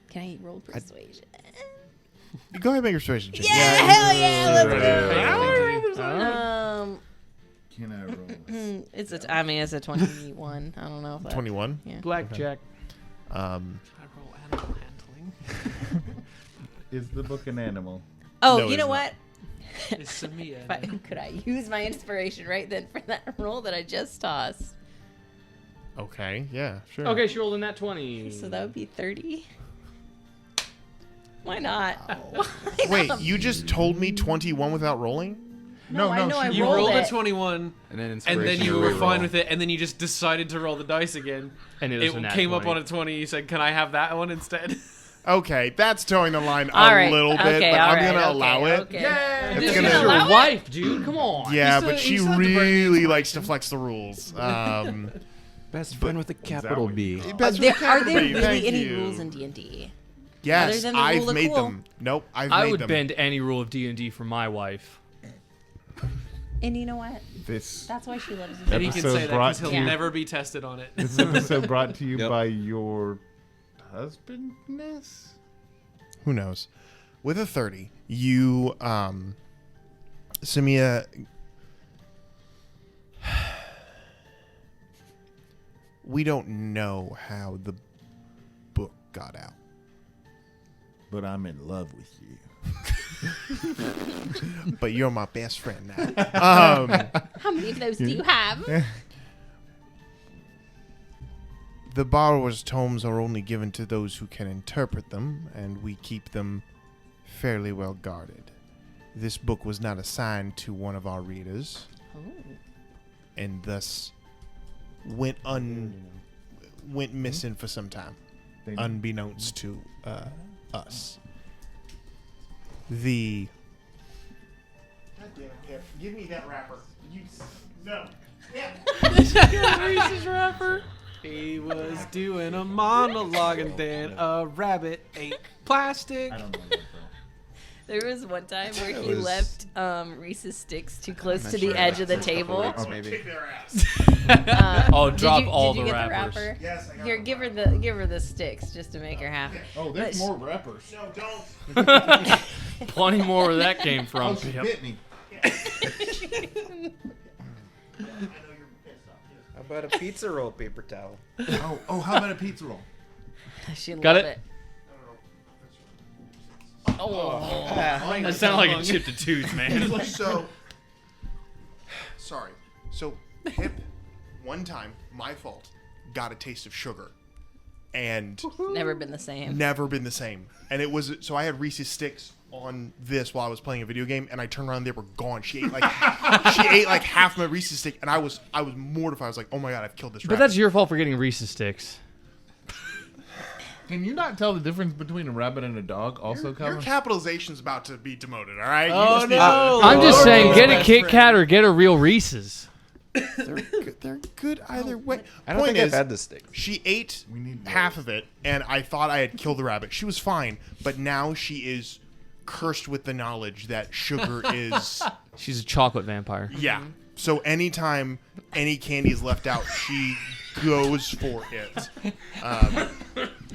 Can I roll persuasion? Go ahead and make your persuasion check. Hell yeah! Let's Hey, go. Can I roll this? It's a 21. I don't know if that. 21. Yeah. Blackjack. I roll animal handling. Is the book an animal? Oh, No, you it's know not. what? It's Samia. Could I use my inspiration right then for that roll that I just tossed? Okay. Yeah. Sure. Okay, she rolled in that 20. So that would be 30. Why not? Wait, you just told me 21 without rolling? No, I know I You rolled rolled it. a 21, And then and then inspiration you to were reroll. fine with it, and then you just decided to roll the dice again. And it was a It nat came up 20. on a 20. You said, "Can I have that one instead?" Okay, that's towing the line All a right, little bit, okay, but all I'm right, gonna okay, allow it. okay. It's This gonna- is your allow it? wife, dude. Come on. Yeah, You but still- she you still have to bring really likes to flex the rules. Best friend with a capital what B. Are Best there, with are there Capri, really thank any you. rules in D&D? Yes, other than the I've rule of made cool? them. Nope, I've I made would them. bend any rule of D&D for my wife. And you know what? This That's why she loves And he can Episode say that brought because he'll to you. never be tested on it. this episode brought to you Yep. by your husbandness. Who knows? With a 30, you, Samia, we don't know how the book got out. But I'm in love with you. But you're my best friend now. How many of those do you have? The Borrowers' Tomes are only given to those who can interpret them, and we keep them fairly well guarded. This book was not assigned to one of our readers, and thus went missing for some time, They- unbeknownst to us. The give me that wrapper. No. Reese's wrapper. He was doing a monologue, and then a rabbit ate plastic. I don't know. That, There was one time where he was- left Reese's sticks too close not to the sure. edge of the That's a couple table. weeks, maybe. Kick their ass. Oh, drop did all you the get wrappers. The wrapper? Yes, I got Here, the give her the sticks just to make her happy. oh, there's But- more rappers. No, don't. Plenty more where that came from. She bit me. How about a pizza roll paper towel? Oh, how about a pizza roll? She Got love it? Oh, That sounded like it chipped a tooth, man. So sorry. So Pip, one time, my fault, got a taste of sugar, and Never been the same. never been the same. And it was so I had Reese's Sticks on this while I was playing a video game, and I turned around, they were gone. She ate like half my Reese's Stick, and I was mortified. I was like, oh my god, I've killed this But rabbit. that's your fault for getting Reese's Sticks. Can you not tell the difference between a rabbit and a dog? Also, Your Calvin? capitalization's about to be demoted. All right. Oh, You just need no. I'm just Lord, saying, his get a best Kit friend. Kat or get a real Reese's. They're good either way. I don't Point think is, I've had this steak. she ate We need half of it, and I thought I had killed the rabbit. She was fine, but now she is cursed with the knowledge that sugar is. She's a chocolate vampire. Yeah. So anytime any candy is left out, she goes for it.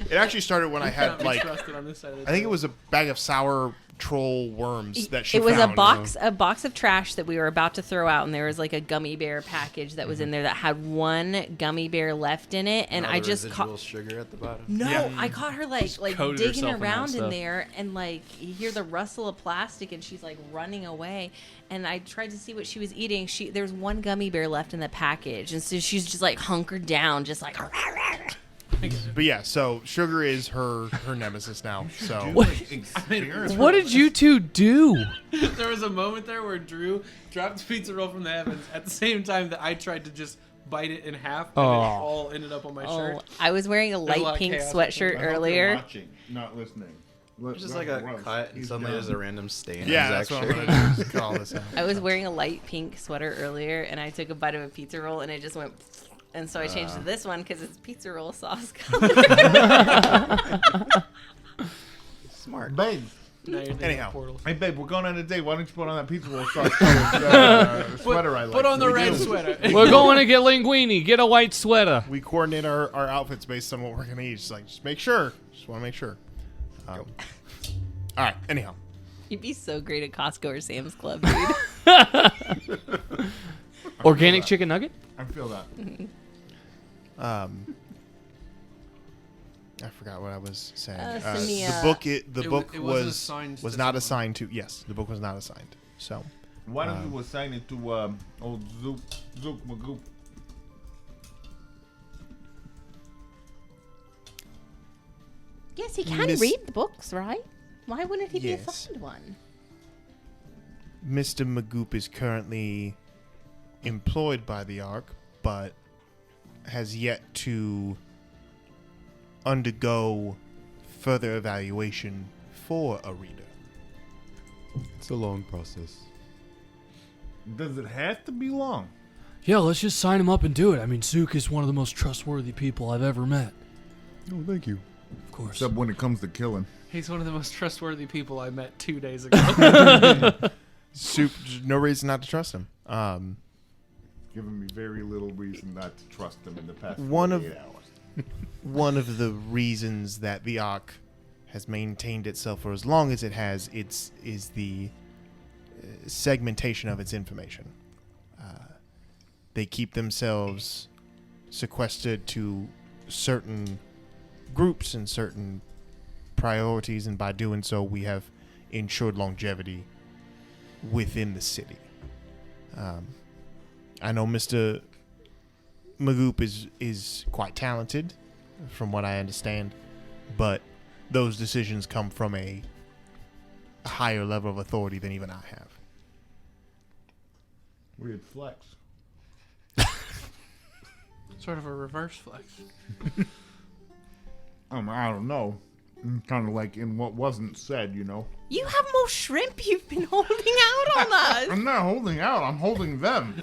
It actually started when I had like, Trusted on this side of the I think it table. was a bag of sour troll worms that she It was found. a box of trash that we were about to throw out, and there was like a gummy bear package that was in there that had one gummy bear left in it, and I just caught. Sugar at the bottom. No, I caught her like coated digging herself in that around in stuff. there, and like you hear the rustle of plastic, and she's like running away. And I tried to see what she was eating. There's one gummy bear left in the package, and so she's just like hunkered down, just like. But yeah, so sugar is her nemesis now. So What did you two do? There was a moment there where Drew dropped the pizza roll from the heavens at the same time that I tried to just bite it in half, and it all ended up on my shirt. Oh, I was wearing a a lot light of pink chaos. sweature I hope earlier. they're watching, not listening. It's just like a cut, and suddenly there's a random stain yeah, on that's his what shirt. I'm gonna do. Is cut all this out. I was wearing a light pink sweater earlier, and I took a bite of a pizza roll, and it just went. And so I changed to this one because it's pizza roll sauce color. Smart. Babe. Now you're thinking Anyhow. of portals. Hey, babe, we're going on a date. Why don't you put on that pizza roll sauce sweater I like? Put on the We red do. sweater. We're going to get linguine. Get a white sweater. We coordinate our outfits based on what we're gonna eat. Just make sure. Just want to make sure. All right. Anyhow, You'd be so great at Costco or Sam's Club, dude. Organic chicken nugget? I feel that. I forgot what I was saying. Samia. The It book wasn't assigned was to not someone. assigned to. Yes, the book was not assigned. So Why don't you assign it to old Zook Magoop? Yes, he can Miss- read the books, right? Why wouldn't he Yes. be assigned one? Mr. Magoop is currently employed by the A.R.C, but has yet to undergo further evaluation for a reader. It's a long process. Does it have to be long? Yeah, let's just sign him up and do it. I mean, Zook is one of the most trustworthy people I've ever met. Oh, thank you. Of course. Except when it comes to killing. He's one of the most trustworthy people I met 2 days ago. No reason not to trust him. Giving me very little reason not to trust him in the past One of- 48 hours. One of the reasons that the A.R.C has maintained itself for as long as it has, is the segmentation of its information. They keep themselves sequestered to certain groups and certain priorities, and by doing so, we have ensured longevity within the city. I know Mr. Magoop is quite talented, from what I understand, but those decisions come from a higher level of authority than even I have. Weird flex. Sort of a reverse flex. I don't know. Kind of like in what wasn't said, you know. You have more shrimp you've been holding out on us. I'm not holding out. I'm holding them.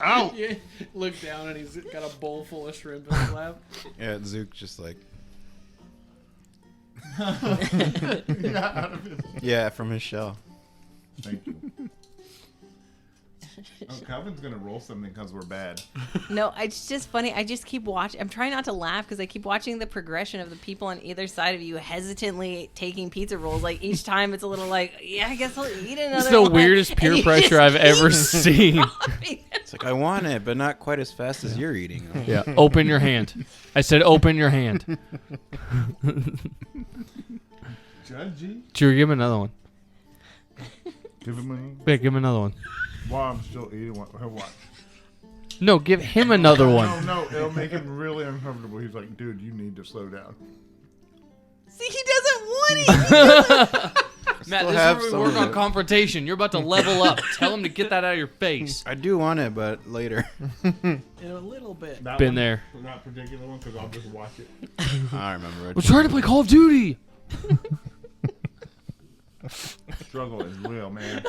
Ow. Yeah, look down and he's got a bowl full of shrimp in his lap. Yeah, Zook just like, Yeah, out of his. yeah, from his shell. Thank you. Oh, Calvin's gonna roll something because we're bad. No, it's just funny. I just keep watching. I'm trying not to laugh because I keep watching the progression of the people on either side of you hesitantly taking pizza rolls. Like each time it's a little like, yeah, I guess I'll eat another It's the one. weirdest And peer you pressure just I've keep ever seen. dropping it. It's like, I want it, but not quite as fast as you're eating. Yeah, open your hand. I said open your hand. Judgy. Drew, give him another one. Give him Yeah, give him another one. While I'm still eating one. What? No, give him another one. No, it'll make him really uncomfortable. He's like, dude, you need to slow down. See, he doesn't want it. Matt, Still this have is where some we work of on it. confrontation. You're about to level up. Tell him to get that out of your face. I do want it, but later. In a little bit. That Been one, there. That particular one, because I'll just watch it. I remember it. We're trying to play Call of Duty. Struggle is real, man.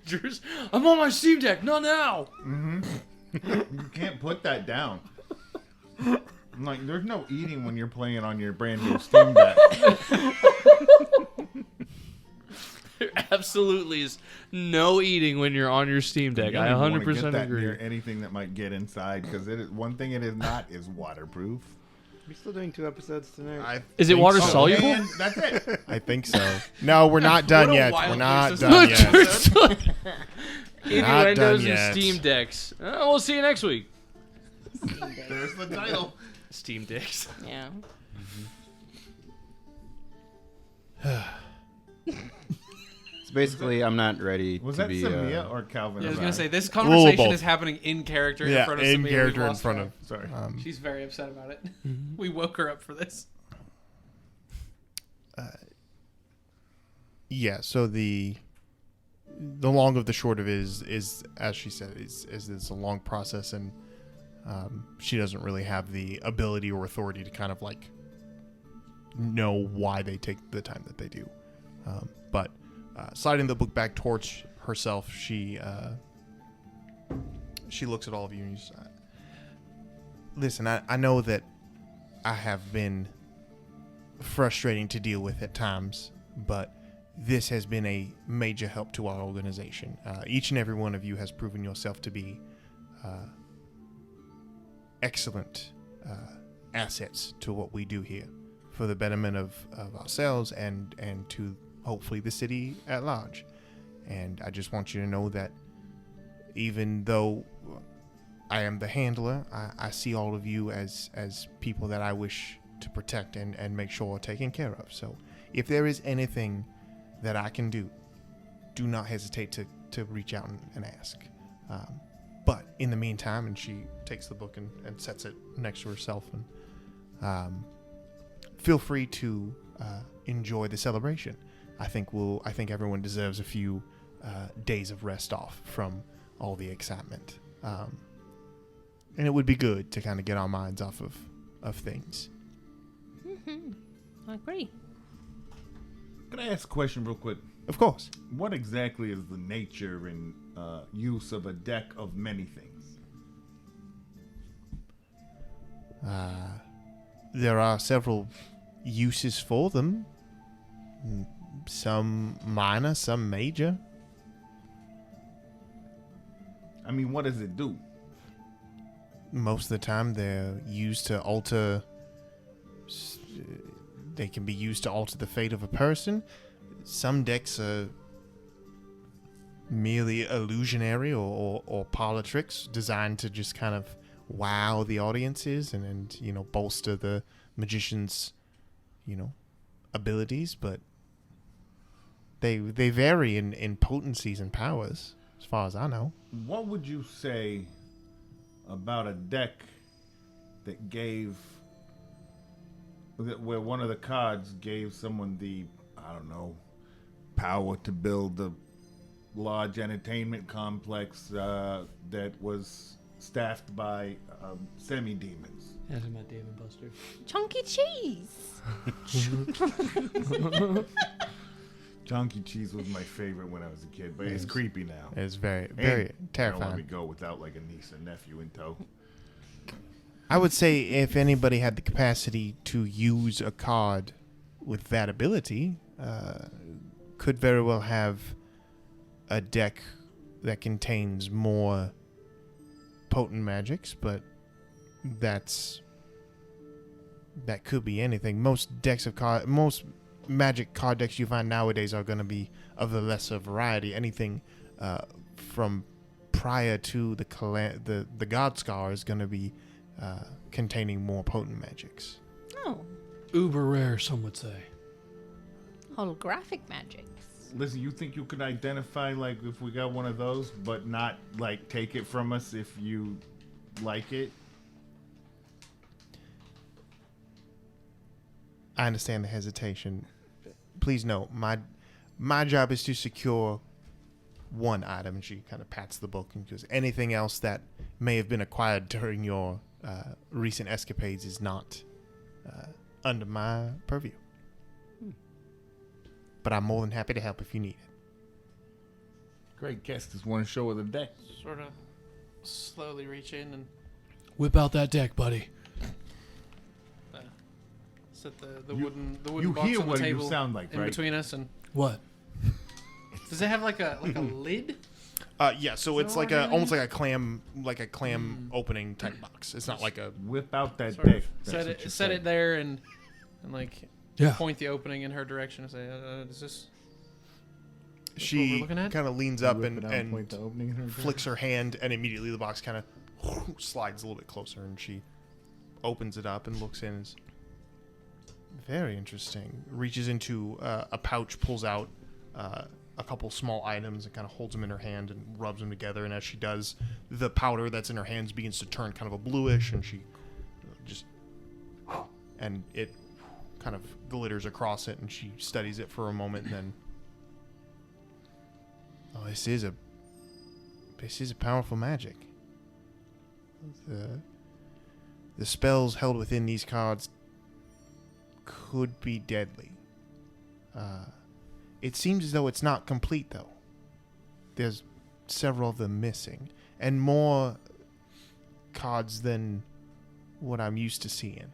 Drew's, I'm on my Steam Deck. Not now. You can't put that down. I'm like, there's no eating when you're playing on your brand new Steam Deck. There absolutely is no eating when you're on your Steam Deck. You I don't even wanna 100% get that agree. near anything that might get inside, because one thing it is not is waterproof. We're still doing 2 episodes tonight. Is it think water so. soluble? And that's it. I think so. No, we're not done What a yet. wild We're not place to done start. yet. Innuendos done and yet. Steam Decks. We'll see you next week. There's the title. Steam Decks. Yeah. So basically, I'm not ready Was to that be. Samia or Calvin? Yeah, I was Or gonna say I? this conversation both. is happening in character in Yeah, front of in Samir. character We've in lost front track. of. Sorry. She's very upset about it. We woke her up for this. Yeah. So the long of the short of it is as she said, is it's a long process, and she doesn't really have the ability or authority to kind of like know why they take the time that they do. But sliding the book back towards herself, she looks at all of you and she's, listen, I know that I have been frustrating to deal with at times, but this has been a major help to our organization. Each and every one of you has proven yourself to be excellent assets to what we do here for the betterment of ourselves and to hopefully the city at large. And I just want you to know that even though I am the handler, I see all of you as people that I wish to protect and make sure are taken care of. So if there is anything that I can do, do not hesitate to reach out and ask. But in the meantime, and she takes the book and sets it next to herself, and feel free to enjoy the celebration. I think everyone deserves a few days of rest off from all the excitement, and it would be good to kind of get our minds off of things. I agree. Can I ask a question real quick? Of course. What exactly is the nature and use of a deck of many things? There are several uses for them. Some minor, some major. I mean, what does it do? Most of the time, they're used to alter. They can be used to alter the fate of a person. Some decks are merely illusionary or parlor tricks designed to just kind of wow the audiences and bolster the magician's abilities, but they vary in potencies and powers as far as I know. What would you say about a deck that where one of the cards gave someone the, I don't know, power to build a large entertainment complex that was staffed by semi-demons? That's my Dave and Buster. Chunky cheese. Chunky Cheese was my favorite when I was a kid, but it's creepy now. It's very, And very I don't let me terrifying. go without like a niece and nephew in tow. I would say if anybody had the capacity to use a card with that ability, could very well have a deck that contains more potent magics, but that could be anything. Most magic card decks you find nowadays are going to be of the lesser variety. Anything from prior to the Godscar is going to be containing more potent magics. Oh, Uber rare, some would say. holographic magics. listen, you think you could identify, like, if we got one of those, but not, like, take it from us if you like it? I understand the hesitation. Please note, my job is to secure one item. And she kind of pats the book and goes, anything else that may have been acquired during your recent escapades is not under my purview. But I'm more than happy to help if you need it. Great. Guess this one show of the deck. Sort of slowly reach in and Whip out that deck, buddy. set the You- wooden You box hear on the what you table sound like, in right? between us. And What? does it have like a lid? Yeah, so it's like almost like a clam opening type box. It's not like a Whip out that Sort deck. of That's what you set said. it there and like Yeah. point the opening in her direction and say, "Is this?" what she we're looking at? kind of leans up Whip and, it out point the opening in her flicks her hand, and immediately the box kind of slides a little bit closer, and she opens it up and looks in. It's very interesting. Reaches into a pouch, pulls out a couple small items, and kind of holds them in her hand and rubs them together. And as she does, the powder that's in her hands begins to turn kind of a bluish, and she just and it kind of glitters across it, and she studies it for a moment, and then, oh, this is a powerful magic. The spells held within these cards could be deadly. It seems as though it's not complete, though. There's several of them missing, and more cards than what I'm used to seeing.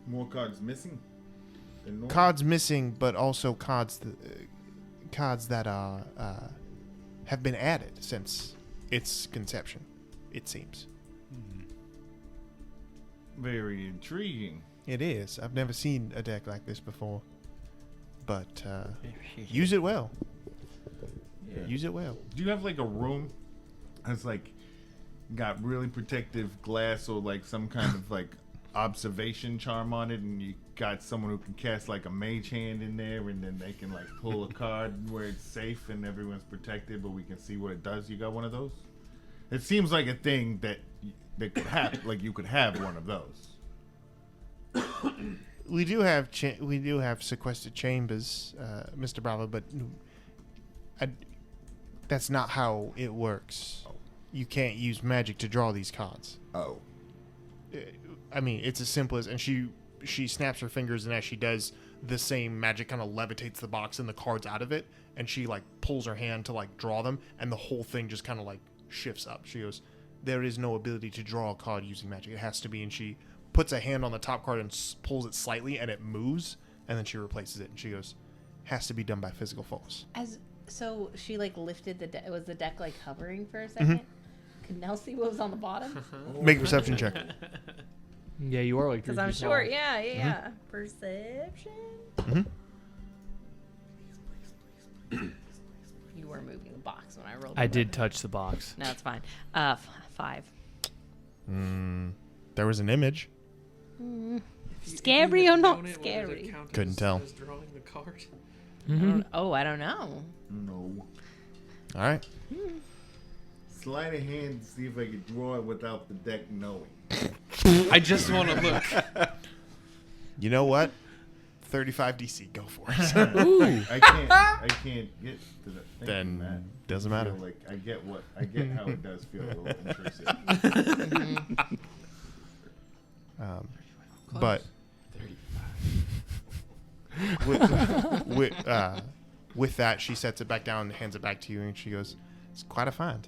More cards missing? than normal? Cards missing, but also cards that are have been added since its conception, it seems. Very intriguing. It is. I've never seen a deck like this before, but use it well. Yeah. Use it well. Do you have like a room that's like got really protective glass or like some kind of like observation charm on it, and you got someone who can cast like a mage hand in there, and then they can like pull a card where it's safe and everyone's protected, but we can see what it does? You got one of those? It seems like a thing that could happen. Like you could have one of those. We do have sequestered chambers, Mr. Bravo, but that's not how it works. You can't use magic to draw these cards. Oh. I mean, it's as simple as, and she snaps her fingers, and as she does, the same magic kind of levitates the box and the cards out of it, and she like pulls her hand to like draw them, and the whole thing just kind of like shifts up. She goes, there is no ability to draw a card using magic. It has to be, and she puts a hand on the top card and pulls it slightly, and it moves, and then she replaces it, and she goes, has to be done by physical force. So she like lifted the deck. Was the deck like hovering for a second? Could Nell see what was on the bottom? Make a perception check. Yeah, you are like 3 Because I'm feet sure. tall. Yeah. Perception. You were moving the box when I rolled. I the did weapon. touch the box. No, it's fine. 5. There was an image. Scary or not scary? Couldn't tell. Drawing the card. I don't know. No. All right. Sleight of hand to see if I could draw it without the deck knowing. I just want to look. You know what? 35 DC. Go for it. I can't get to the thing. Then Matt. doesn't matter. Feel like I get how it does feel a little intrusive. But with that, she sets it back down and hands it back to you, and she goes, "It's quite a find.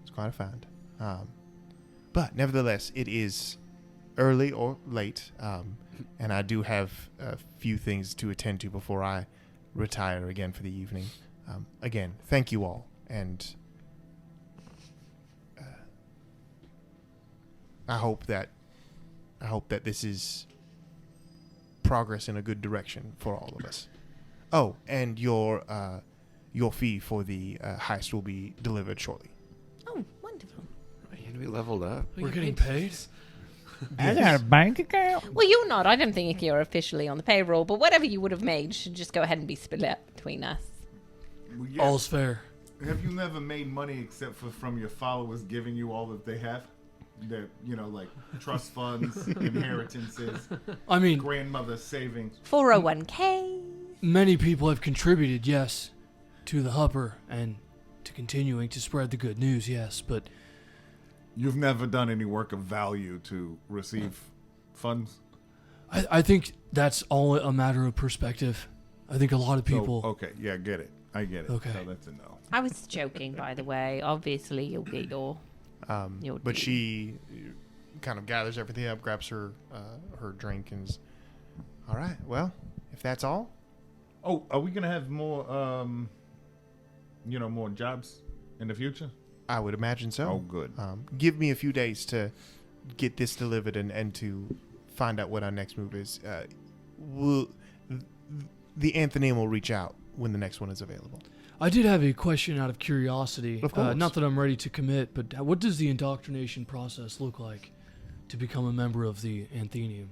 It's quite a find. But nevertheless, it is early or late, and I do have a few things to attend to before I retire again for the evening. Again, thank you all, and I hope that this is progress in a good direction for all of us. Oh, and your fee for the heist will be delivered shortly. Oh, wonderful. And we leveled up. We're getting paid? I got a bank account. Well, you're not. I don't think you're officially on the payroll, but whatever you would have made should just go ahead and be split up between us. Well, yeah. All's fair. Have you never made money except for from your followers giving you all that they have? That, like trust funds, inheritances, I mean, grandmother's savings. 401k. many people have contributed, yes, to the Hupper and to continuing to spread the good news, yes, but You've never done any work of value to receive funds? I think that's all a matter of perspective. I think a lot of people... Okay, yeah, get it. I get it. Okay. So that's a no. I was joking, by the way. Obviously, you'll get your But she kind of gathers everything up, grabs her drink, and is, all right, well, if that's all. Oh, are we going to have more, more jobs in the future? I would imagine so. Oh, good. Give me a few days to get this delivered and to find out what our next move is. The Anthony will reach out when the next one is available. I did have a question out of curiosity. Of course. Not that I'm ready to commit, but what does the indoctrination process look like to become a member of the Anthenium?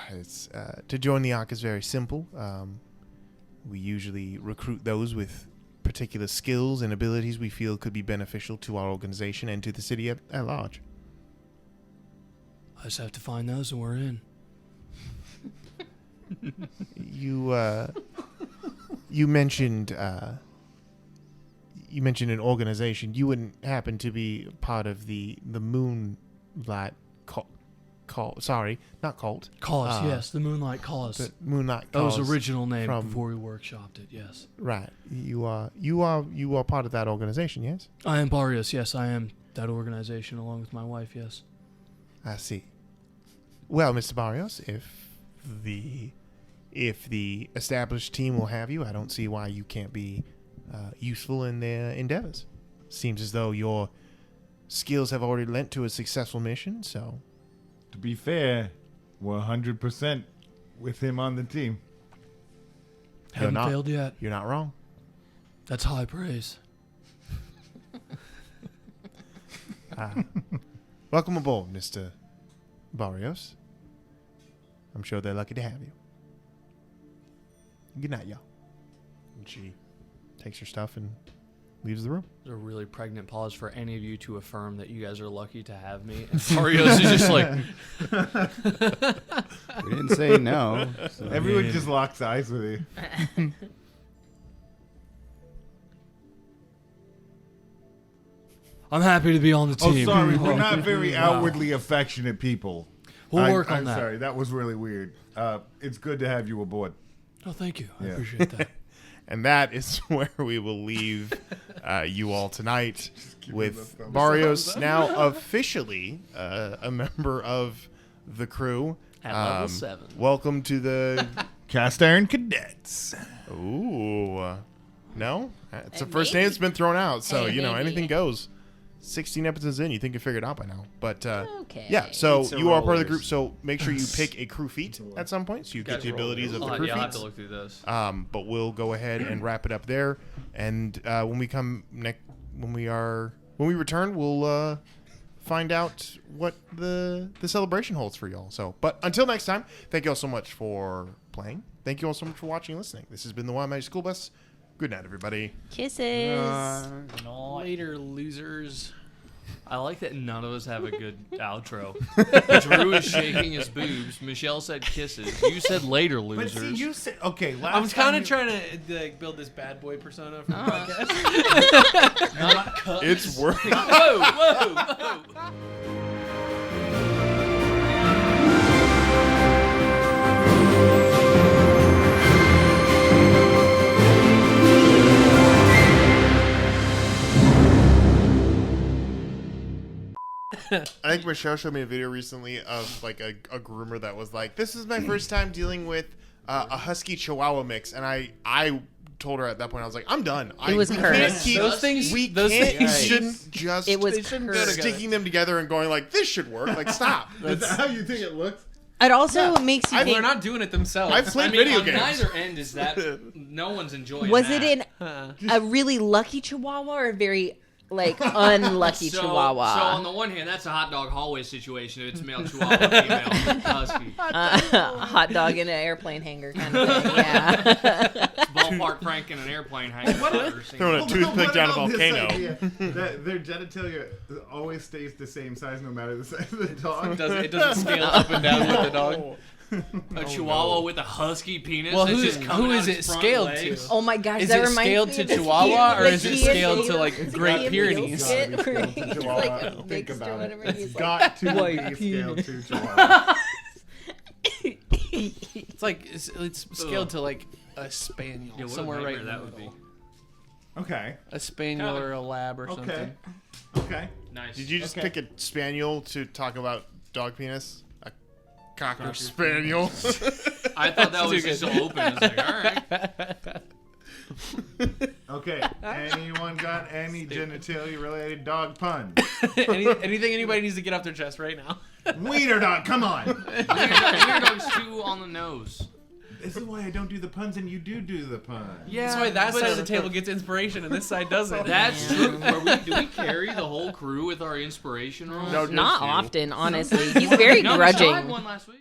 It's to join the ARC is very simple. We usually recruit those with particular skills and abilities we feel could be beneficial to our organization and to the city at large. I just have to find those and we're in. You mentioned an organization. You wouldn't happen to be part of the Moonlight sorry, not cult. Cause, yes, the Moonlight Cause. The Moonlight That was Cause original name before we workshopped it, yes. Right. You are part of that organization, yes? I am Barrios, yes, I am that organization along with my wife, yes. I see. Well, Mr. Barrios, if the established team will have you, I don't see why you can't be useful in their endeavors. Seems as though your skills have already lent to a successful mission, so... To be fair, we're 100% with him on the team. Haven't failed yet. You're not wrong. That's high praise. Welcome aboard, Mr. Barrios. I'm sure they're lucky to have you. Good night, y'all. And she takes her stuff and leaves the room. There's a really pregnant pause for any of you to affirm that you guys are lucky to have me. And Barrios is just like... We didn't say no. So. Everyone just locks eyes with you. I'm happy to be on the team. Oh, sorry. We're not very outwardly affectionate people. We'll work on I'm that. sorry. That was really weird. It's good to have you aboard. Oh, thank you. I Yeah. appreciate that. And that is where we will leave you all tonight with Barrios now officially a member of the crew. At level 7. Welcome to the... Cast Iron Cadets. Ooh. No? It's the And first name that's been thrown out, so, And maybe. anything goes. 16 episodes in, you think you figured it out by now. But, Okay. yeah, so Pizza you are part of the rollers. group, so make sure you pick a crew feat at some point, so you get the abilities of the crew Yeah, I'll have feats. to look through those. But we'll go ahead and wrap it up there. And when we come when we return, we'll find out what the celebration holds for y'all. So, but until next time, thank you all so much for playing. Thank you all so much for watching and listening. This has been the Wild Magic School Bus. Good night, everybody. Kisses. Later, losers. I like that none of us have a good outro. Drew is shaking his boobs. Michelle said kisses. You said later, But losers. see, you said... Okay, last I was kind time of trying to build this bad boy persona for the podcast. It's worth. Whoa, whoa, whoa. I think Michelle showed me a video recently of like a groomer that was like, "This is my first time dealing with a husky chihuahua mix," and I told her at that point, I was like, "I'm done. It was we cursed. can't keep, Those things- we those can't, things- shouldn't just It was They shouldn't go cursed. together. sticking them together and going like, this should work. Like, stop. Is that how you think it looks? It also makes you They're think, not doing it themselves. I've played I mean, video on games. neither end is that no one's enjoying was that. it in a really lucky chihuahua or a very like unlucky So Chihuahua. on the one hand, that's a hot dog hallway situation. If it's male Chihuahua, female husky. A hot dog in an airplane hangar kind of thing. Yeah. Ballpark Frank in an airplane hangar. Throwing a toothpick down a volcano. That their genitalia always stays the same size no matter the size of the dog. It doesn't scale up and down with the dog. A Chihuahua with a husky penis. Well, that's just coming who out is its it front scaled legs. to? Oh my gosh, Is that it reminds scaled me to of the Chihuahua, kid, or is it Key and scaled to Peele. like Is it Great Key and Peele Pyrenees? skit Gotta be where scaled to he's Chihuahua. like a Think mixture about or it. whatever. It's He's like, got to White be scaled to penis. Chihuahua. It's like it's scaled to like a spaniel, Yeah, what a somewhere right nightmare in the that would middle. be. Okay. A spaniel or a lab or Okay. something. Okay. Nice. Did you just Okay. pick a spaniel to talk about dog penis? A cocker spaniel. I thought that was Too just so good. open. It's like, all right. Okay. Anyone got any genitalia related dog puns? Anything anybody needs to get off their chest right now. Wiener dog, come on. Wiener dog's too on the nose. This is why I don't do the puns and you do the puns. Yeah, That's why that but side of the table gets inspiration and this side doesn't. That's true. Do we carry the whole crew with our inspiration rolls? No, just not you. often, honestly. He's very No, we still had grudging. one last week.